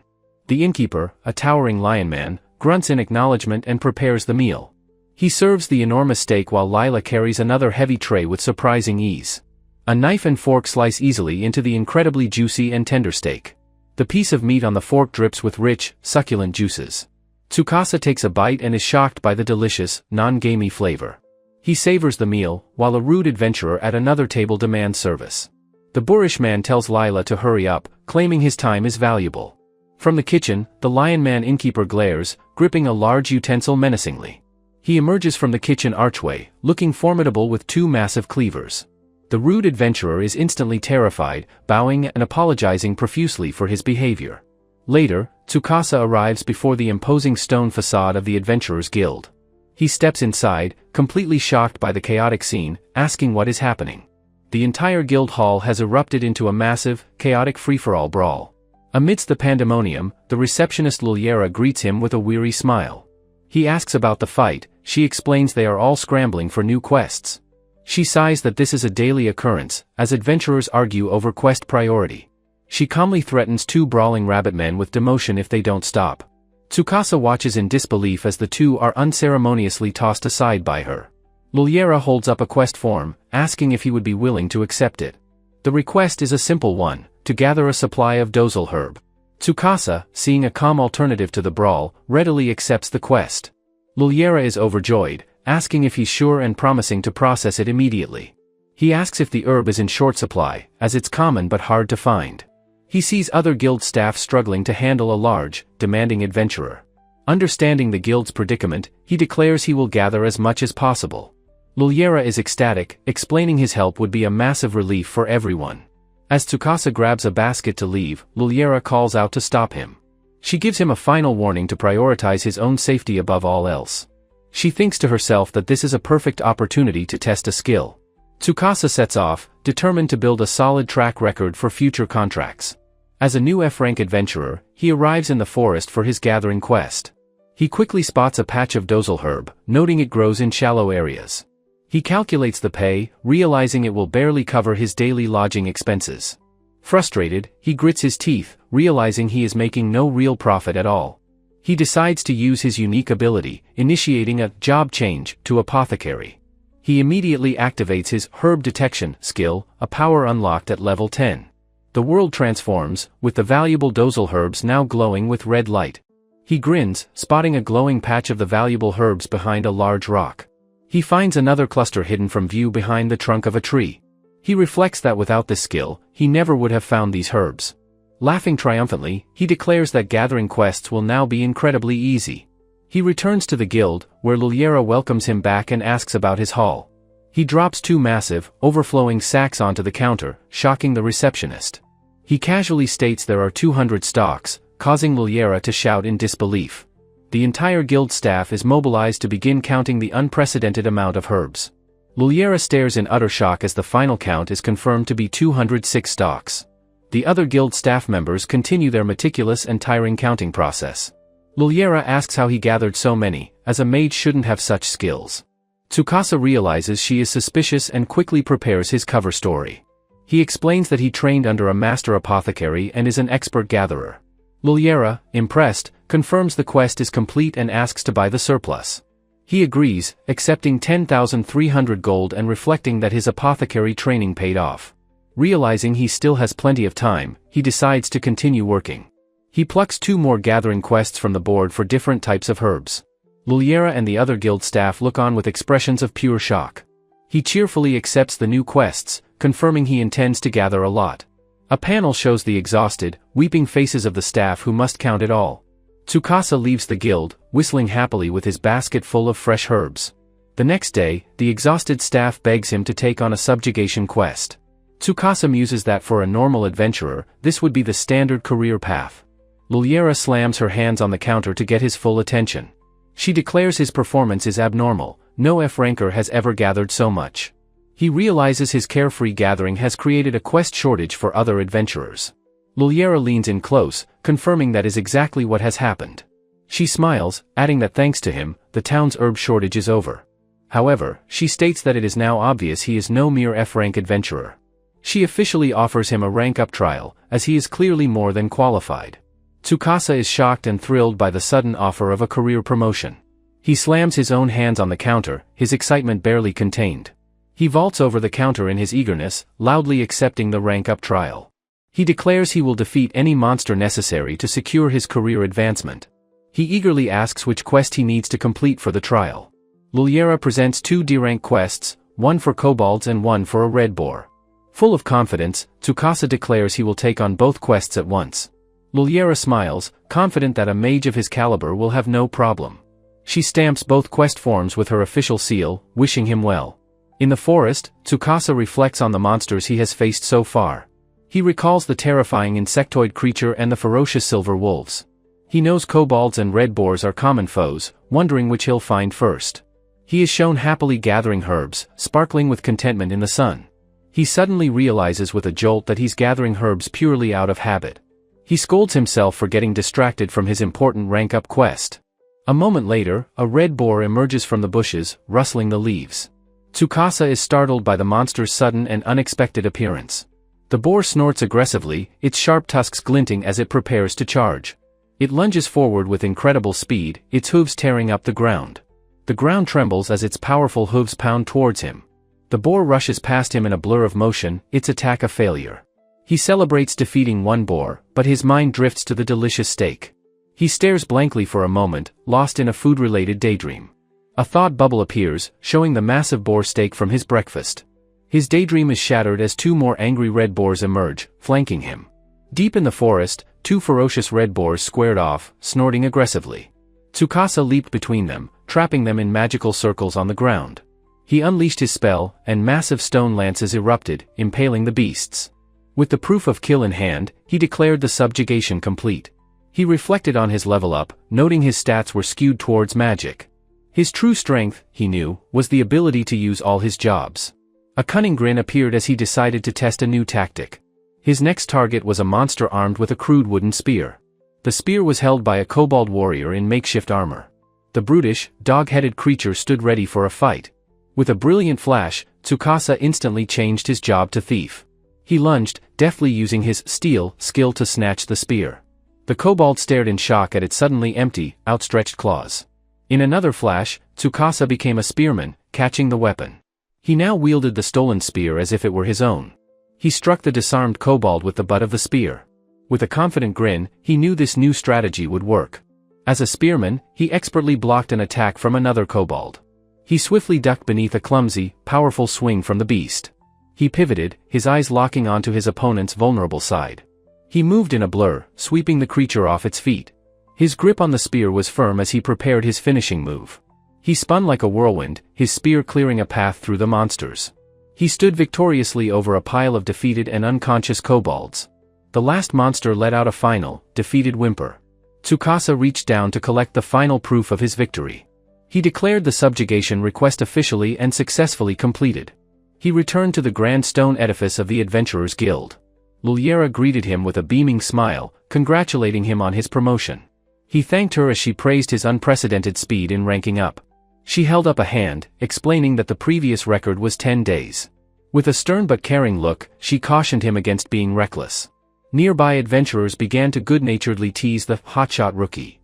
The innkeeper, a towering lion man, grunts in acknowledgement and prepares the meal. He serves the enormous steak while Lila carries another heavy tray with surprising ease. A knife and fork slice easily into the incredibly juicy and tender steak. The piece of meat on the fork drips with rich, succulent juices. Tsukasa takes a bite and is shocked by the delicious, non-gamey flavor. He savors the meal, while a rude adventurer at another table demands service. The boorish man tells Lila to hurry up, claiming his time is valuable. From the kitchen, the lion man innkeeper glares, gripping a large utensil menacingly. He emerges from the kitchen archway, looking formidable with two massive cleavers. The rude adventurer is instantly terrified, bowing and apologizing profusely for his behavior. Later, Tsukasa arrives before the imposing stone facade of the Adventurers Guild. He steps inside, completely shocked by the chaotic scene, asking what is happening. The entire guild hall has erupted into a massive, chaotic free-for-all brawl. Amidst the pandemonium, the receptionist Liliera greets him with a weary smile. He asks about the fight. She explains they are all scrambling for new quests. She sighs that this is a daily occurrence, as adventurers argue over quest priority. She calmly threatens two brawling rabbit men with demotion if they don't stop. Tsukasa watches in disbelief as the two are unceremoniously tossed aside by her. Liliera holds up a quest form, asking if he would be willing to accept it. The request is a simple one, to gather a supply of dozal herb. Tsukasa, seeing a calm alternative to the brawl, readily accepts the quest. Liliera is overjoyed, asking if he's sure and promising to process it immediately. He asks if the herb is in short supply, as it's common but hard to find. He sees other guild staff struggling to handle a large, demanding adventurer. Understanding the guild's predicament, he declares he will gather as much as possible. Liliera is ecstatic, explaining his help would be a massive relief for everyone. As Tsukasa grabs a basket to leave, Liliera calls out to stop him. She gives him a final warning to prioritize his own safety above all else. She thinks to herself that this is a perfect opportunity to test a skill. Tsukasa sets off, determined to build a solid track record for future contracts. As a new F-rank adventurer, he arrives in the forest for his gathering quest. He quickly spots a patch of dozle herb, noting it grows in shallow areas. He calculates the pay, realizing it will barely cover his daily lodging expenses. Frustrated, he grits his teeth, realizing he is making no real profit at all. He decides to use his unique ability, initiating a job change to apothecary. He immediately activates his herb detection skill, a power unlocked at level 10. The world transforms, with the valuable dozle herbs now glowing with red light. He grins, spotting a glowing patch of the valuable herbs behind a large rock. He finds another cluster hidden from view behind the trunk of a tree. He reflects that without this skill, he never would have found these herbs. Laughing triumphantly, he declares that gathering quests will now be incredibly easy. He returns to the guild, where Liliera welcomes him back and asks about his haul. He drops 2 massive, overflowing sacks onto the counter, shocking the receptionist. He casually states there are 200 stocks, causing Liliera to shout in disbelief. The entire guild staff is mobilized to begin counting the unprecedented amount of herbs. Liliera stares in utter shock as the final count is confirmed to be 206 stocks. The other guild staff members continue their meticulous and tiring counting process. Liliera asks how he gathered so many, as a mage shouldn't have such skills. Tsukasa realizes she is suspicious and quickly prepares his cover story. He explains that he trained under a master apothecary and is an expert gatherer. Liliera, impressed, confirms the quest is complete and asks to buy the surplus. He agrees, accepting 10,300 gold and reflecting that his apothecary training paid off. Realizing he still has plenty of time, he decides to continue working. He plucks 2 more gathering quests from the board for different types of herbs. Liliera and the other guild staff look on with expressions of pure shock. He cheerfully accepts the new quests, confirming he intends to gather a lot. A panel shows the exhausted, weeping faces of the staff who must count it all. Tsukasa leaves the guild, whistling happily with his basket full of fresh herbs. The next day, the exhausted staff begs him to take on a subjugation quest. Tsukasa muses that for a normal adventurer, this would be the standard career path. Liliera slams her hands on the counter to get his full attention. She declares his performance is abnormal, no F-ranker has ever gathered so much. He realizes his carefree gathering has created a quest shortage for other adventurers. Liliera leans in close, confirming that is exactly what has happened. She smiles, adding that thanks to him, the town's herb shortage is over. However, she states that it is now obvious he is no mere F-rank adventurer. She officially offers him a rank-up trial, as he is clearly more than qualified. Tsukasa is shocked and thrilled by the sudden offer of a career promotion. He slams his own hands on the counter, his excitement barely contained. He vaults over the counter in his eagerness, loudly accepting the rank-up trial. He declares he will defeat any monster necessary to secure his career advancement. He eagerly asks which quest he needs to complete for the trial. Liliera presents 2 D-rank quests, one for kobolds and one for a red boar. Full of confidence, Tsukasa declares he will take on both quests at once. Liliera smiles, confident that a mage of his caliber will have no problem. She stamps both quest forms with her official seal, wishing him well. In the forest, Tsukasa reflects on the monsters he has faced so far. He recalls the terrifying insectoid creature and the ferocious silver wolves. He knows kobolds and red boars are common foes, wondering which he'll find first. He is shown happily gathering herbs, sparkling with contentment in the sun. He suddenly realizes with a jolt that he's gathering herbs purely out of habit. He scolds himself for getting distracted from his important rank-up quest. A moment later, a red boar emerges from the bushes, rustling the leaves. Tsukasa is startled by the monster's sudden and unexpected appearance. The boar snorts aggressively, its sharp tusks glinting as it prepares to charge. It lunges forward with incredible speed, its hooves tearing up the ground. The ground trembles as its powerful hooves pound towards him. The boar rushes past him in a blur of motion, its attack a failure. He celebrates defeating one boar, but his mind drifts to the delicious steak. He stares blankly for a moment, lost in a food-related daydream. A thought bubble appears, showing the massive boar steak from his breakfast. His daydream is shattered as 2 more angry red boars emerge, flanking him. Deep in the forest, 2 ferocious red boars squared off, snorting aggressively. Tsukasa leaped between them, trapping them in magical circles on the ground. He unleashed his spell, and massive stone lances erupted, impaling the beasts. With the proof of kill in hand, he declared the subjugation complete. He reflected on his level up, noting his stats were skewed towards magic. His true strength, he knew, was the ability to use all his jobs. A cunning grin appeared as he decided to test a new tactic. His next target was a monster armed with a crude wooden spear. The spear was held by a kobold warrior in makeshift armor. The brutish, dog-headed creature stood ready for a fight. With a brilliant flash, Tsukasa instantly changed his job to thief. He lunged, deftly using his steal skill to snatch the spear. The kobold stared in shock at its suddenly empty, outstretched claws. In another flash, Tsukasa became a spearman, catching the weapon. He now wielded the stolen spear as if it were his own. He struck the disarmed kobold with the butt of the spear. With a confident grin, he knew this new strategy would work. As a spearman, he expertly blocked an attack from another kobold. He swiftly ducked beneath a clumsy, powerful swing from the beast. He pivoted, his eyes locking onto his opponent's vulnerable side. He moved in a blur, sweeping the creature off its feet. His grip on the spear was firm as he prepared his finishing move. He spun like a whirlwind, his spear clearing a path through the monsters. He stood victoriously over a pile of defeated and unconscious kobolds. The last monster let out a final, defeated whimper. Tsukasa reached down to collect the final proof of his victory. He declared the subjugation request officially and successfully completed. He returned to the grand stone edifice of the Adventurers Guild. Luliera greeted him with a beaming smile, congratulating him on his promotion. He thanked her as she praised his unprecedented speed in ranking up. She held up a hand, explaining that the previous record was 10 days. With a stern but caring look, she cautioned him against being reckless. Nearby adventurers began to good-naturedly tease the hotshot rookie.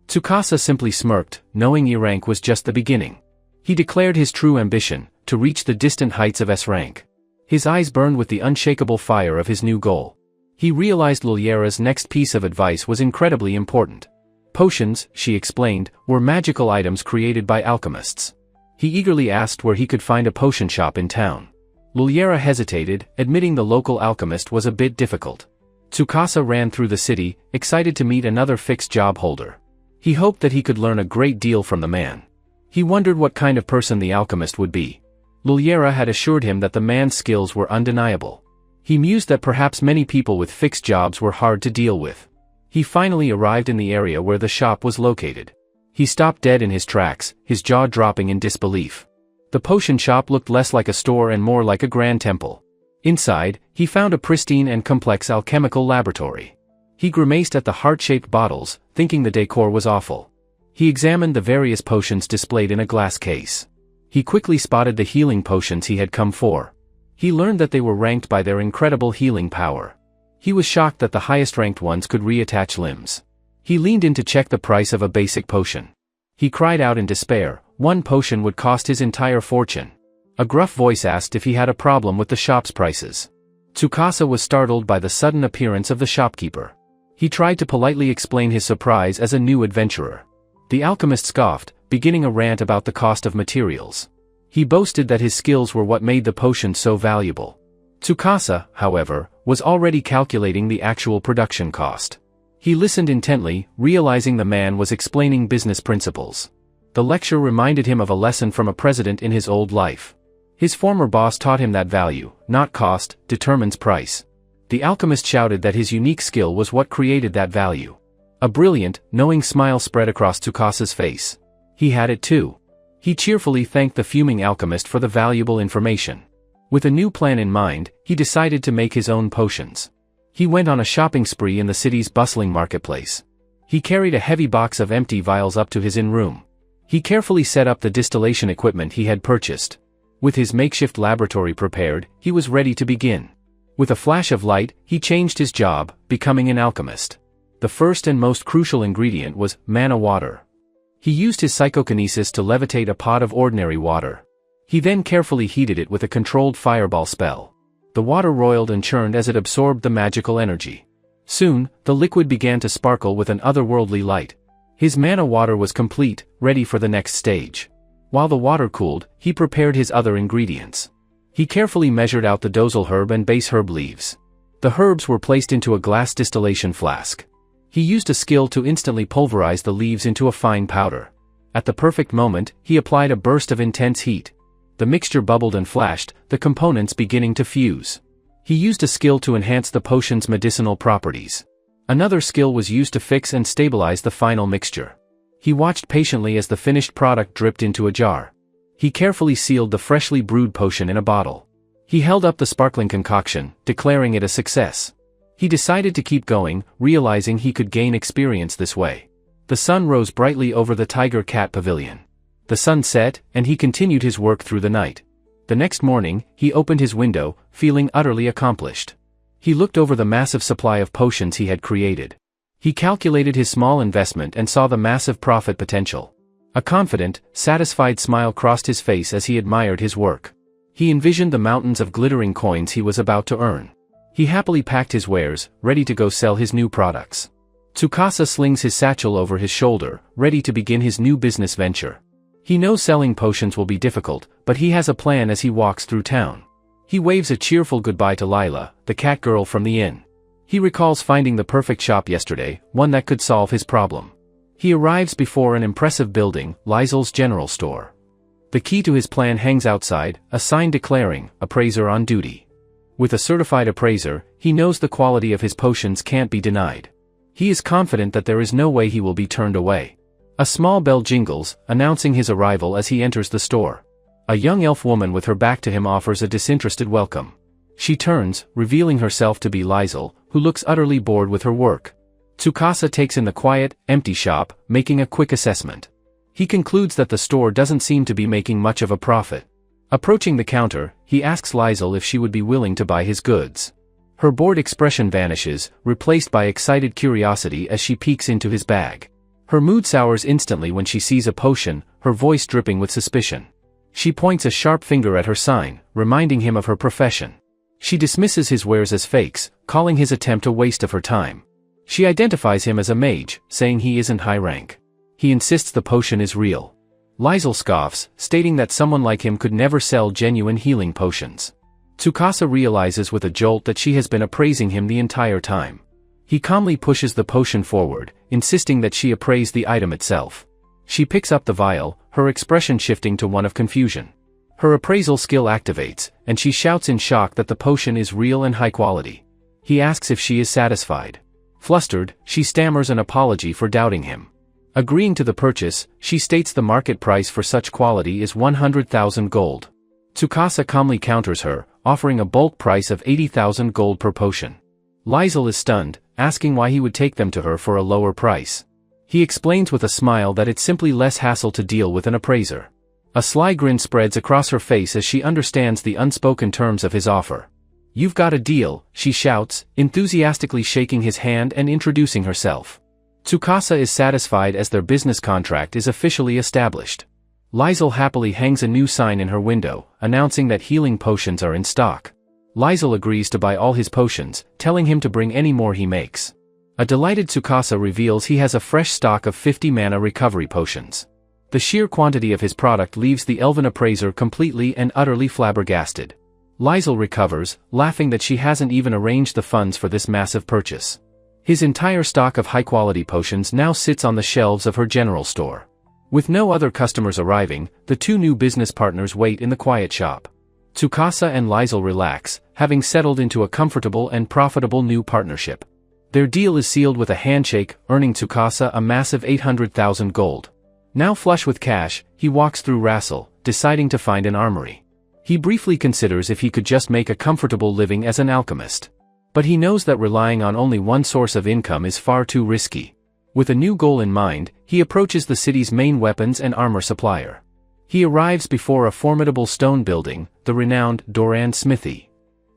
Tsukasa simply smirked, knowing E rank was just the beginning. He declared his true ambition, to reach the distant heights of S rank. His eyes burned with the unshakable fire of his new goal. He realized Luliera's next piece of advice was incredibly important. Potions, she explained, were magical items created by alchemists. He eagerly asked where he could find a potion shop in town. Luliera hesitated, admitting the local alchemist was a bit difficult. Tsukasa ran through the city, excited to meet another fixed job holder. He hoped that he could learn a great deal from the man. He wondered what kind of person the alchemist would be. Luliera had assured him that the man's skills were undeniable. He mused that perhaps many people with fixed jobs were hard to deal with. He finally arrived in the area where the shop was located. He stopped dead in his tracks, his jaw dropping in disbelief. The potion shop looked less like a store and more like a grand temple. Inside, he found a pristine and complex alchemical laboratory. He grimaced at the heart-shaped bottles, thinking the decor was awful. He examined the various potions displayed in a glass case. He quickly spotted the healing potions he had come for. He learned that they were ranked by their incredible healing power. He was shocked that the highest-ranked ones could reattach limbs. He leaned in to check the price of a basic potion. He cried out in despair, one potion would cost his entire fortune. A gruff voice asked if he had a problem with the shop's prices. Tsukasa was startled by the sudden appearance of the shopkeeper. He tried to politely explain his surprise as a new adventurer. The alchemist scoffed, beginning a rant about the cost of materials. He boasted that his skills were what made the potion so valuable. Tsukasa, however, was already calculating the actual production cost. He listened intently, realizing the man was explaining business principles. The lecture reminded him of a lesson from a president in his old life. His former boss taught him that value, not cost, determines price. The alchemist shouted that his unique skill was what created that value. A brilliant, knowing smile spread across Tsukasa's face. He had it too. He cheerfully thanked the fuming alchemist for the valuable information. With a new plan in mind, he decided to make his own potions. He went on a shopping spree in the city's bustling marketplace. He carried a heavy box of empty vials up to his inn room. He carefully set up the distillation equipment he had purchased. With his makeshift laboratory prepared, he was ready to begin. With a flash of light, he changed his job, becoming an alchemist. The first and most crucial ingredient was mana water. He used his psychokinesis to levitate a pot of ordinary water. He then carefully heated it with a controlled fireball spell. The water roiled and churned as it absorbed the magical energy. Soon, the liquid began to sparkle with an otherworldly light. His mana water was complete, ready for the next stage. While the water cooled, he prepared his other ingredients. He carefully measured out the dosal herb and base herb leaves. The herbs were placed into a glass distillation flask. He used a skill to instantly pulverize the leaves into a fine powder. At the perfect moment, he applied a burst of intense heat. The mixture bubbled and flashed, the components beginning to fuse. He used a skill to enhance the potion's medicinal properties. Another skill was used to fix and stabilize the final mixture. He watched patiently as the finished product dripped into a jar. He carefully sealed the freshly brewed potion in a bottle. He held up the sparkling concoction, declaring it a success. He decided to keep going, realizing he could gain experience this way. The sun rose brightly over the Tiger Cat Pavilion. The sun set, and he continued his work through the night. The next morning, he opened his window, feeling utterly accomplished. He looked over the massive supply of potions he had created. He calculated his small investment and saw the massive profit potential. A confident, satisfied smile crossed his face as he admired his work. He envisioned the mountains of glittering coins he was about to earn. He happily packed his wares, ready to go sell his new products. Tsukasa slings his satchel over his shoulder, ready to begin his new business venture. He knows selling potions will be difficult, but he has a plan as he walks through town. He waves a cheerful goodbye to Lila, the cat girl from the inn. He recalls finding the perfect shop yesterday, one that could solve his problem. He arrives before an impressive building, Liesel's general store. The key to his plan hangs outside, a sign declaring, "Appraiser on duty." With a certified appraiser, he knows the quality of his potions can't be denied. He is confident that there is no way he will be turned away. A small bell jingles, announcing his arrival as he enters the store. A young elf woman with her back to him offers a disinterested welcome. She turns, revealing herself to be Liesel, who looks utterly bored with her work. Tsukasa takes in the quiet, empty shop, making a quick assessment. He concludes that the store doesn't seem to be making much of a profit. Approaching the counter, he asks Liesel if she would be willing to buy his goods. Her bored expression vanishes, replaced by excited curiosity as she peeks into his bag. Her mood sours instantly when she sees a potion, her voice dripping with suspicion. She points a sharp finger at her sign, reminding him of her profession. She dismisses his wares as fakes, calling his attempt a waste of her time. She identifies him as a mage, saying he isn't high rank. He insists the potion is real. Liesel scoffs, stating that someone like him could never sell genuine healing potions. Tsukasa realizes with a jolt that she has been appraising him the entire time. He calmly pushes the potion forward, insisting that she appraise the item itself. She picks up the vial, her expression shifting to one of confusion. Her appraisal skill activates, and she shouts in shock that the potion is real and high quality. He asks if she is satisfied. Flustered, she stammers an apology for doubting him. Agreeing to the purchase, she states the market price for such quality is 100,000 gold. Tsukasa calmly counters her, offering a bulk price of 80,000 gold per potion. Liesel is stunned, asking why he would take them to her for a lower price. He explains with a smile that it's simply less hassle to deal with an appraiser. A sly grin spreads across her face as she understands the unspoken terms of his offer. "You've got a deal," she shouts, enthusiastically shaking his hand and introducing herself. Tsukasa is satisfied as their business contract is officially established. Liesel happily hangs a new sign in her window, announcing that healing potions are in stock. Liesel agrees to buy all his potions, telling him to bring any more he makes. A delighted Tsukasa reveals he has a fresh stock of 50 mana recovery potions. The sheer quantity of his product leaves the elven appraiser completely and utterly flabbergasted. Liesel recovers, laughing that she hasn't even arranged the funds for this massive purchase. His entire stock of high-quality potions now sits on the shelves of her general store. With no other customers arriving, the two new business partners wait in the quiet shop. Tsukasa and Liesel relax, having settled into a comfortable and profitable new partnership. Their deal is sealed with a handshake, earning Tsukasa a massive 800,000 gold. Now flush with cash, he walks through Rassel, deciding to find an armory. He briefly considers if he could just make a comfortable living as an alchemist. But he knows that relying on only one source of income is far too risky. With a new goal in mind, he approaches the city's main weapons and armor supplier. He arrives before a formidable stone building, the renowned Doran Smithy.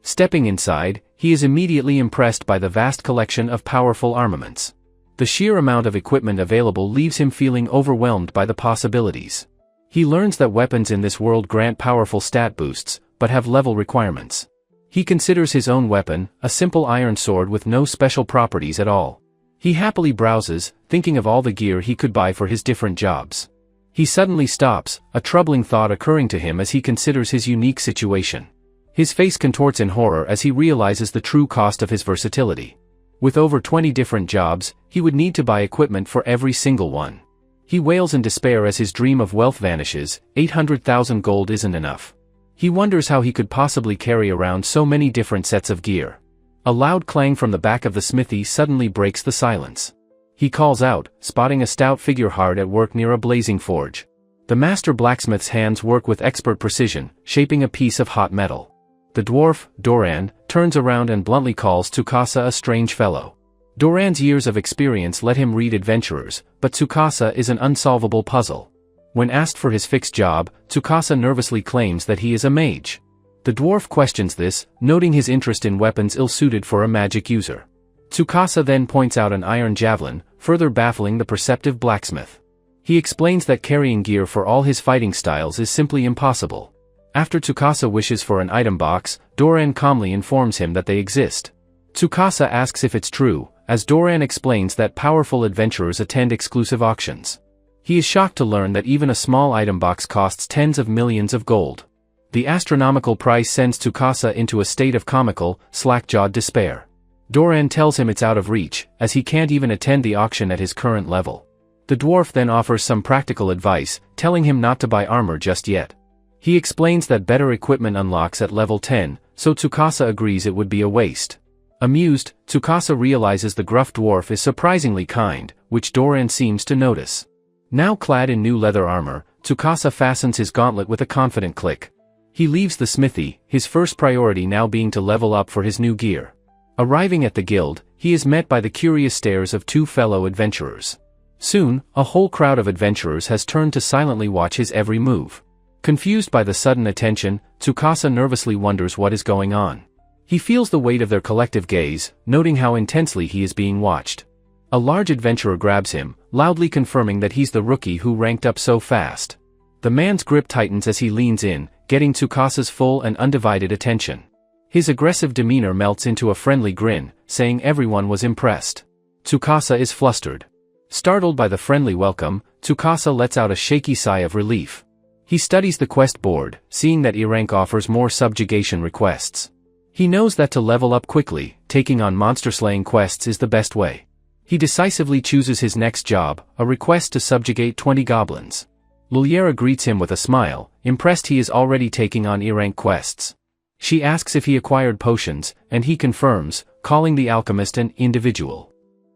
Stepping inside, he is immediately impressed by the vast collection of powerful armaments. The sheer amount of equipment available leaves him feeling overwhelmed by the possibilities. He learns that weapons in this world grant powerful stat boosts, but have level requirements. He considers his own weapon, a simple iron sword with no special properties at all. He happily browses, thinking of all the gear he could buy for his different jobs. He suddenly stops, a troubling thought occurring to him as he considers his unique situation. His face contorts in horror as he realizes the true cost of his versatility. With over 20 different jobs, he would need to buy equipment for every single one. He wails in despair as his dream of wealth vanishes. 800,000 gold isn't enough. He wonders how he could possibly carry around so many different sets of gear. A loud clang from the back of the smithy suddenly breaks the silence. He calls out, spotting a stout figure hard at work near a blazing forge. The master blacksmith's hands work with expert precision, shaping a piece of hot metal. The dwarf, Doran, turns around and bluntly calls Tsukasa a strange fellow. Doran's years of experience let him read adventurers, but Tsukasa is an unsolvable puzzle. When asked for his fixed job, Tsukasa nervously claims that he is a mage. The dwarf questions this, noting his interest in weapons ill-suited for a magic user. Tsukasa then points out an iron javelin, further baffling the perceptive blacksmith. He explains that carrying gear for all his fighting styles is simply impossible. After Tsukasa wishes for an item box, Doran calmly informs him that they exist. Tsukasa asks if it's true, as Doran explains that powerful adventurers attend exclusive auctions. He is shocked to learn that even a small item box costs tens of millions of gold. The astronomical price sends Tsukasa into a state of comical, slack-jawed despair. Doran tells him it's out of reach, as he can't even attend the auction at his current level. The dwarf then offers some practical advice, telling him not to buy armor just yet. He explains that better equipment unlocks at level 10, so Tsukasa agrees it would be a waste. Amused, Tsukasa realizes the gruff dwarf is surprisingly kind, which Doran seems to notice. Now clad in new leather armor, Tsukasa fastens his gauntlet with a confident click. He leaves the smithy, his first priority now being to level up for his new gear. Arriving at the guild, he is met by the curious stares of two fellow adventurers. Soon, a whole crowd of adventurers has turned to silently watch his every move. Confused by the sudden attention, Tsukasa nervously wonders what is going on. He feels the weight of their collective gaze, noting how intensely he is being watched. A large adventurer grabs him, loudly confirming that he's the rookie who ranked up so fast. The man's grip tightens as he leans in, getting Tsukasa's full and undivided attention. His aggressive demeanor melts into a friendly grin, saying everyone was impressed. Tsukasa is flustered. Startled by the friendly welcome, Tsukasa lets out a shaky sigh of relief. He studies the quest board, seeing that E-rank offers more subjugation requests. He knows that to level up quickly, taking on monster-slaying quests is the best way. He decisively chooses his next job, a request to subjugate 20 goblins. Luliera greets him with a smile, impressed he is already taking on E-rank quests. She asks if he acquired potions, and he confirms, calling the alchemist an individual.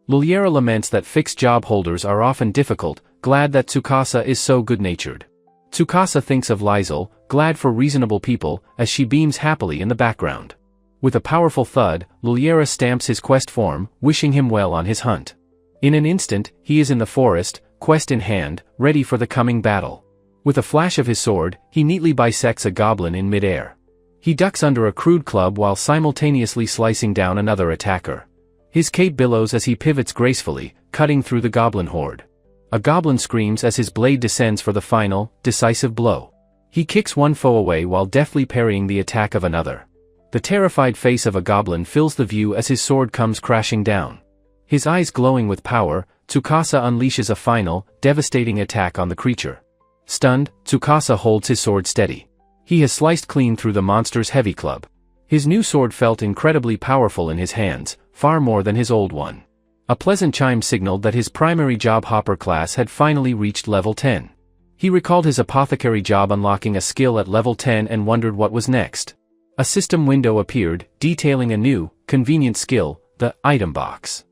Luliera laments that fixed job holders are often difficult, glad that Tsukasa is so good-natured. Tsukasa thinks of Lizel, glad for reasonable people, as she beams happily in the background. With a powerful thud, Luliera stamps his quest form, wishing him well on his hunt. In an instant, he is in the forest, quest in hand, ready for the coming battle. With a flash of his sword, he neatly bisects a goblin in midair. He ducks under a crude club while simultaneously slicing down another attacker. His cape billows as he pivots gracefully, cutting through the goblin horde. A goblin screams as his blade descends for the final, decisive blow. He kicks one foe away while deftly parrying the attack of another. The terrified face of a goblin fills the view as his sword comes crashing down. His eyes glowing with power, Tsukasa unleashes a final, devastating attack on the creature. Stunned, Tsukasa holds his sword steady. He has sliced clean through the monster's heavy club. His new sword felt incredibly powerful in his hands, far more than his old one. A pleasant chime signaled that his primary job hopper class had finally reached level 10. He recalled his apothecary job unlocking a skill at level 10 and wondered what was next. A system window appeared, detailing a new, convenient skill, the item box.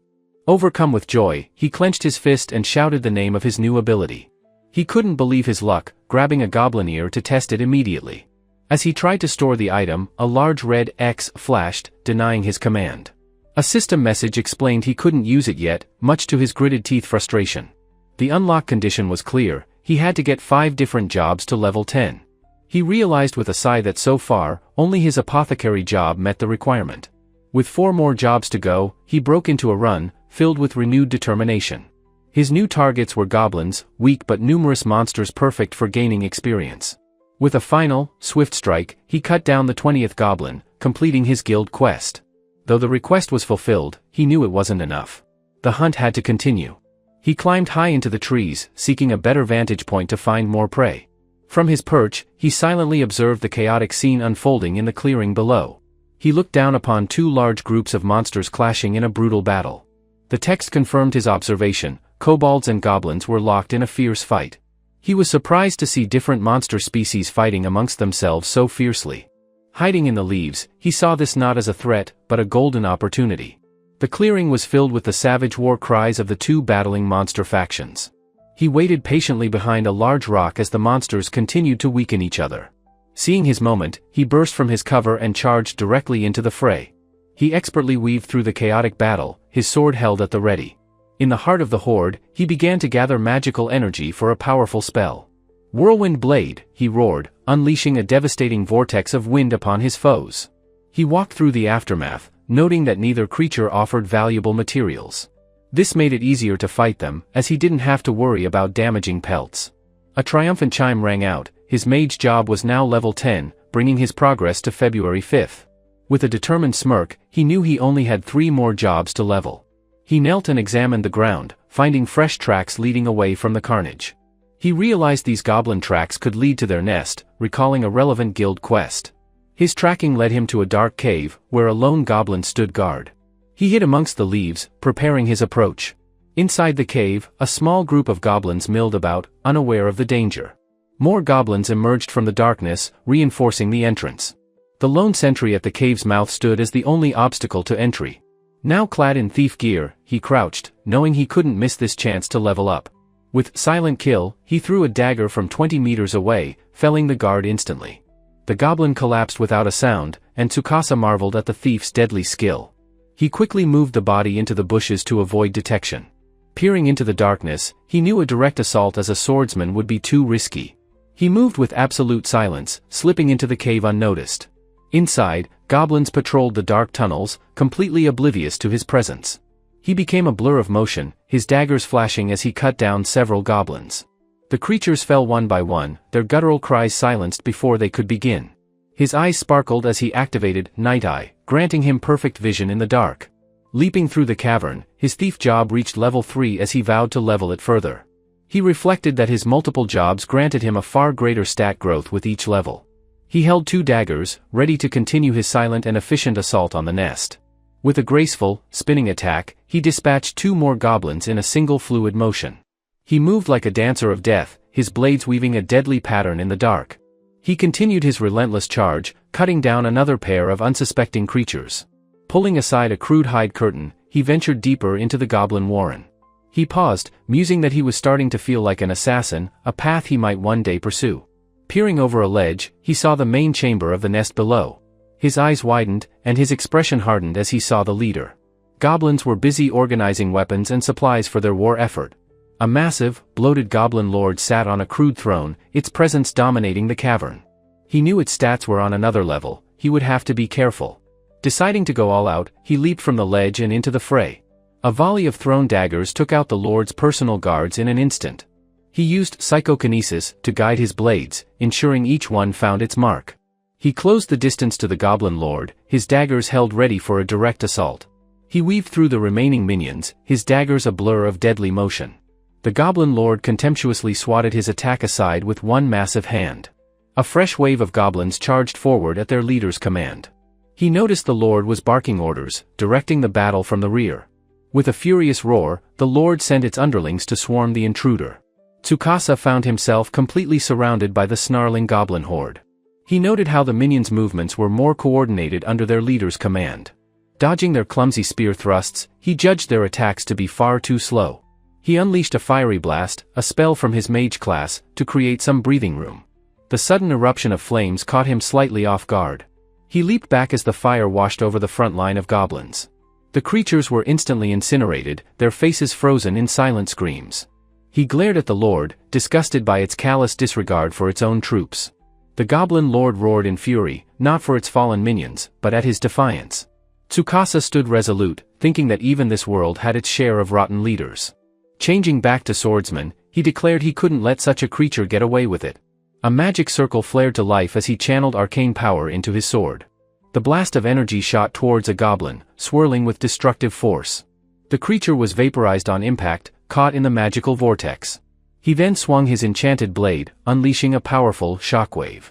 Overcome with joy, he clenched his fist and shouted the name of his new ability. He couldn't believe his luck, grabbing a goblin ear to test it immediately. As he tried to store the item, a large red X flashed, denying his command. A system message explained he couldn't use it yet, much to his gritted teeth frustration. The unlock condition was clear, he had to get 5 different jobs to level 10. He realized with a sigh that so far, only his apothecary job met the requirement. With 4 more jobs to go, he broke into a run, filled with renewed determination. His new targets were goblins, weak but numerous monsters perfect for gaining experience. With a final, swift strike, he cut down the 20th goblin, completing his guild quest. Though the request was fulfilled, he knew it wasn't enough. The hunt had to continue. He climbed high into the trees, seeking a better vantage point to find more prey. From his perch, he silently observed the chaotic scene unfolding in the clearing below. He looked down upon 2 large groups of monsters clashing in a brutal battle. The text confirmed his observation, kobolds and goblins were locked in a fierce fight. He was surprised to see different monster species fighting amongst themselves so fiercely. Hiding in the leaves, he saw this not as a threat, but a golden opportunity. The clearing was filled with the savage war cries of the two battling monster factions. He waited patiently behind a large rock as the monsters continued to weaken each other. Seeing his moment, he burst from his cover and charged directly into the fray. He expertly weaved through the chaotic battle, his sword held at the ready. In the heart of the horde, he began to gather magical energy for a powerful spell. "Whirlwind Blade," he roared, unleashing a devastating vortex of wind upon his foes. He walked through the aftermath, noting that neither creature offered valuable materials. This made it easier to fight them, as he didn't have to worry about damaging pelts. A triumphant chime rang out. His mage job was now level 10, bringing his progress to February 5th. With a determined smirk, he knew he only had 3 more jobs to level. He knelt and examined the ground, finding fresh tracks leading away from the carnage. He realized these goblin tracks could lead to their nest, recalling a relevant guild quest. His tracking led him to a dark cave, where a lone goblin stood guard. He hid amongst the leaves, preparing his approach. Inside the cave, a small group of goblins milled about, unaware of the danger. More goblins emerged from the darkness, reinforcing the entrance. The lone sentry at the cave's mouth stood as the only obstacle to entry. Now clad in thief gear, he crouched, knowing he couldn't miss this chance to level up. With Silent Kill, he threw a dagger from 20 meters away, felling the guard instantly. The goblin collapsed without a sound, and Tsukasa marveled at the thief's deadly skill. He quickly moved the body into the bushes to avoid detection. Peering into the darkness, he knew a direct assault as a swordsman would be too risky. He moved with absolute silence, slipping into the cave unnoticed. Inside, goblins patrolled the dark tunnels, completely oblivious to his presence. He became a blur of motion, his daggers flashing as he cut down several goblins. The creatures fell one by one, their guttural cries silenced before they could begin. His eyes sparkled as he activated Night Eye, granting him perfect vision in the dark. Leaping through the cavern, his thief job reached level 3 as he vowed to level it further. He reflected that his multiple jobs granted him a far greater stat growth with each level. He held 2 daggers, ready to continue his silent and efficient assault on the nest. With a graceful, spinning attack, he dispatched 2 more goblins in a single fluid motion. He moved like a dancer of death, his blades weaving a deadly pattern in the dark. He continued his relentless charge, cutting down another pair of unsuspecting creatures. Pulling aside a crude hide curtain, he ventured deeper into the goblin warren. He paused, musing that he was starting to feel like an assassin, a path he might one day pursue. Peering over a ledge, he saw the main chamber of the nest below. His eyes widened, and his expression hardened as he saw the leader. Goblins were busy organizing weapons and supplies for their war effort. A massive, bloated goblin lord sat on a crude throne, its presence dominating the cavern. He knew its stats were on another level, he would have to be careful. Deciding to go all out, he leaped from the ledge and into the fray. A volley of thrown daggers took out the lord's personal guards in an instant. He used psychokinesis to guide his blades, ensuring each one found its mark. He closed the distance to the goblin lord, his daggers held ready for a direct assault. He weaved through the remaining minions, his daggers a blur of deadly motion. The goblin lord contemptuously swatted his attack aside with one massive hand. A fresh wave of goblins charged forward at their leader's command. He noticed the lord was barking orders, directing the battle from the rear. With a furious roar, the lord sent its underlings to swarm the intruder. Tsukasa found himself completely surrounded by the snarling goblin horde. He noted how the minions' movements were more coordinated under their leader's command. Dodging their clumsy spear thrusts, he judged their attacks to be far too slow. He unleashed a fiery blast, a spell from his mage class, to create some breathing room. The sudden eruption of flames caught him slightly off guard. He leaped back as the fire washed over the front line of goblins. The creatures were instantly incinerated, their faces frozen in silent screams. He glared at the lord, disgusted by its callous disregard for its own troops. The goblin lord roared in fury, not for its fallen minions, but at his defiance. Tsukasa stood resolute, thinking that even this world had its share of rotten leaders. Changing back to swordsman, he declared he couldn't let such a creature get away with it. A magic circle flared to life as he channeled arcane power into his sword. The blast of energy shot towards a goblin, swirling with destructive force. The creature was vaporized on impact, caught in the magical vortex. He then swung his enchanted blade, unleashing a powerful shockwave.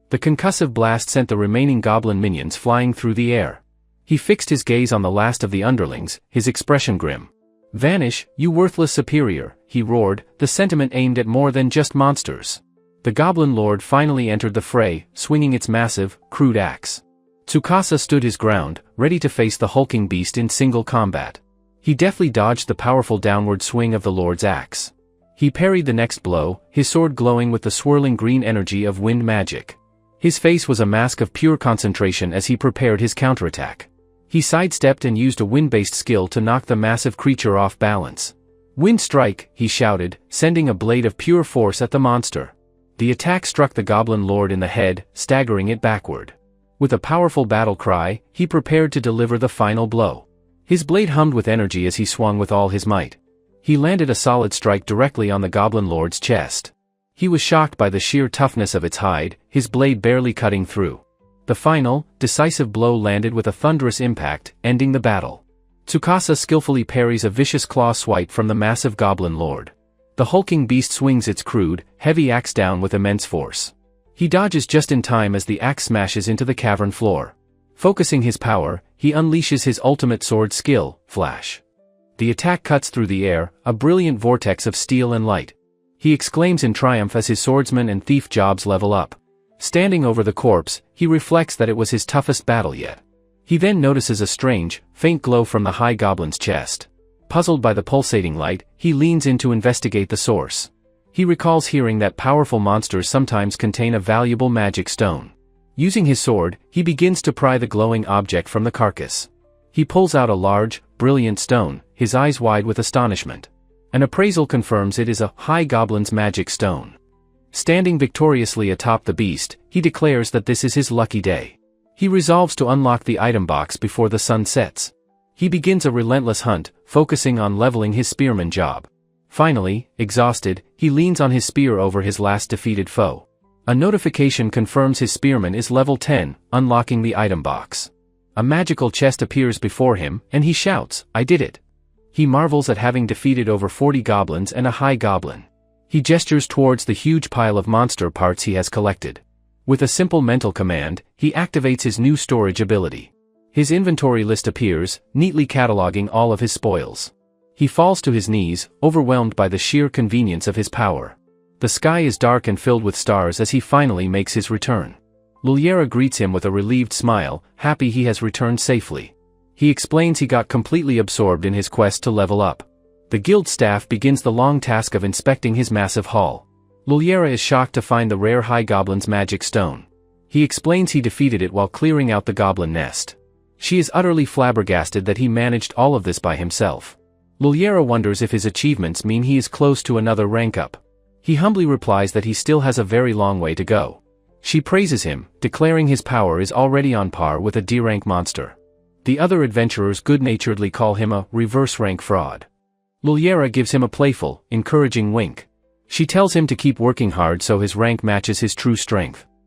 The concussive blast sent the remaining goblin minions flying through the air. He fixed his gaze on the last of the underlings, his expression grim. "Vanish, you worthless superior," he roared, the sentiment aimed at more than just monsters. The Goblin Lord finally entered the fray, swinging its massive, crude axe. Tsukasa stood his ground, ready to face the hulking beast in single combat. He deftly dodged the powerful downward swing of the Lord's axe. He parried the next blow, his sword glowing with the swirling green energy of wind magic. His face was a mask of pure concentration as he prepared his counterattack. He sidestepped and used a wind-based skill to knock the massive creature off balance. "Wind strike," he shouted, sending a blade of pure force at the monster. The attack struck the Goblin Lord in the head, staggering it backward. With a powerful battle cry, he prepared to deliver the final blow. His blade hummed with energy as he swung with all his might. He landed a solid strike directly on the Goblin Lord's chest. He was shocked by the sheer toughness of its hide, his blade barely cutting through. The final, decisive blow landed with a thunderous impact, ending the battle. Tsukasa skillfully parries a vicious claw swipe from the massive Goblin Lord. The hulking beast swings its crude, heavy axe down with immense force. He dodges just in time as the axe smashes into the cavern floor. Focusing his power, he unleashes his ultimate sword skill, Flash. The attack cuts through the air, a brilliant vortex of steel and light. He exclaims in triumph as his swordsman and thief jobs level up. Standing over the corpse, he reflects that it was his toughest battle yet. He then notices a strange, faint glow from the High Goblin's chest. Puzzled by the pulsating light, he leans in to investigate the source. He recalls hearing that powerful monsters sometimes contain a valuable magic stone. Using his sword, he begins to pry the glowing object from the carcass. He pulls out a large, brilliant stone, his eyes wide with astonishment. An appraisal confirms it is a High Goblin's magic stone. Standing victoriously atop the beast, he declares that this is his lucky day. He resolves to unlock the item box before the sun sets. He begins a relentless hunt, focusing on leveling his spearman job. Finally, exhausted, he leans on his spear over his last defeated foe. A notification confirms his spearman is level 10, unlocking the item box. A magical chest appears before him, and he shouts, "I did it!" He marvels at having defeated over 40 goblins and a high goblin. He gestures towards the huge pile of monster parts he has collected. With a simple mental command, he activates his new storage ability. His inventory list appears, neatly cataloging all of his spoils. He falls to his knees, overwhelmed by the sheer convenience of his power. The sky is dark and filled with stars as he finally makes his return. Luliera greets him with a relieved smile, happy he has returned safely. He explains he got completely absorbed in his quest to level up. The guild staff begins the long task of inspecting his massive haul. Luliera is shocked to find the rare High Goblin's magic stone. He explains he defeated it while clearing out the goblin nest. She is utterly flabbergasted that he managed all of this by himself. Luliera wonders if his achievements mean he is close to another rank up. He humbly replies that he still has a very long way to go. She praises him, declaring his power is already on par with a D-rank monster. The other adventurers good-naturedly call him a reverse-rank fraud. Luliera gives him a playful, encouraging wink. She tells him to keep working hard so his rank matches his true strength.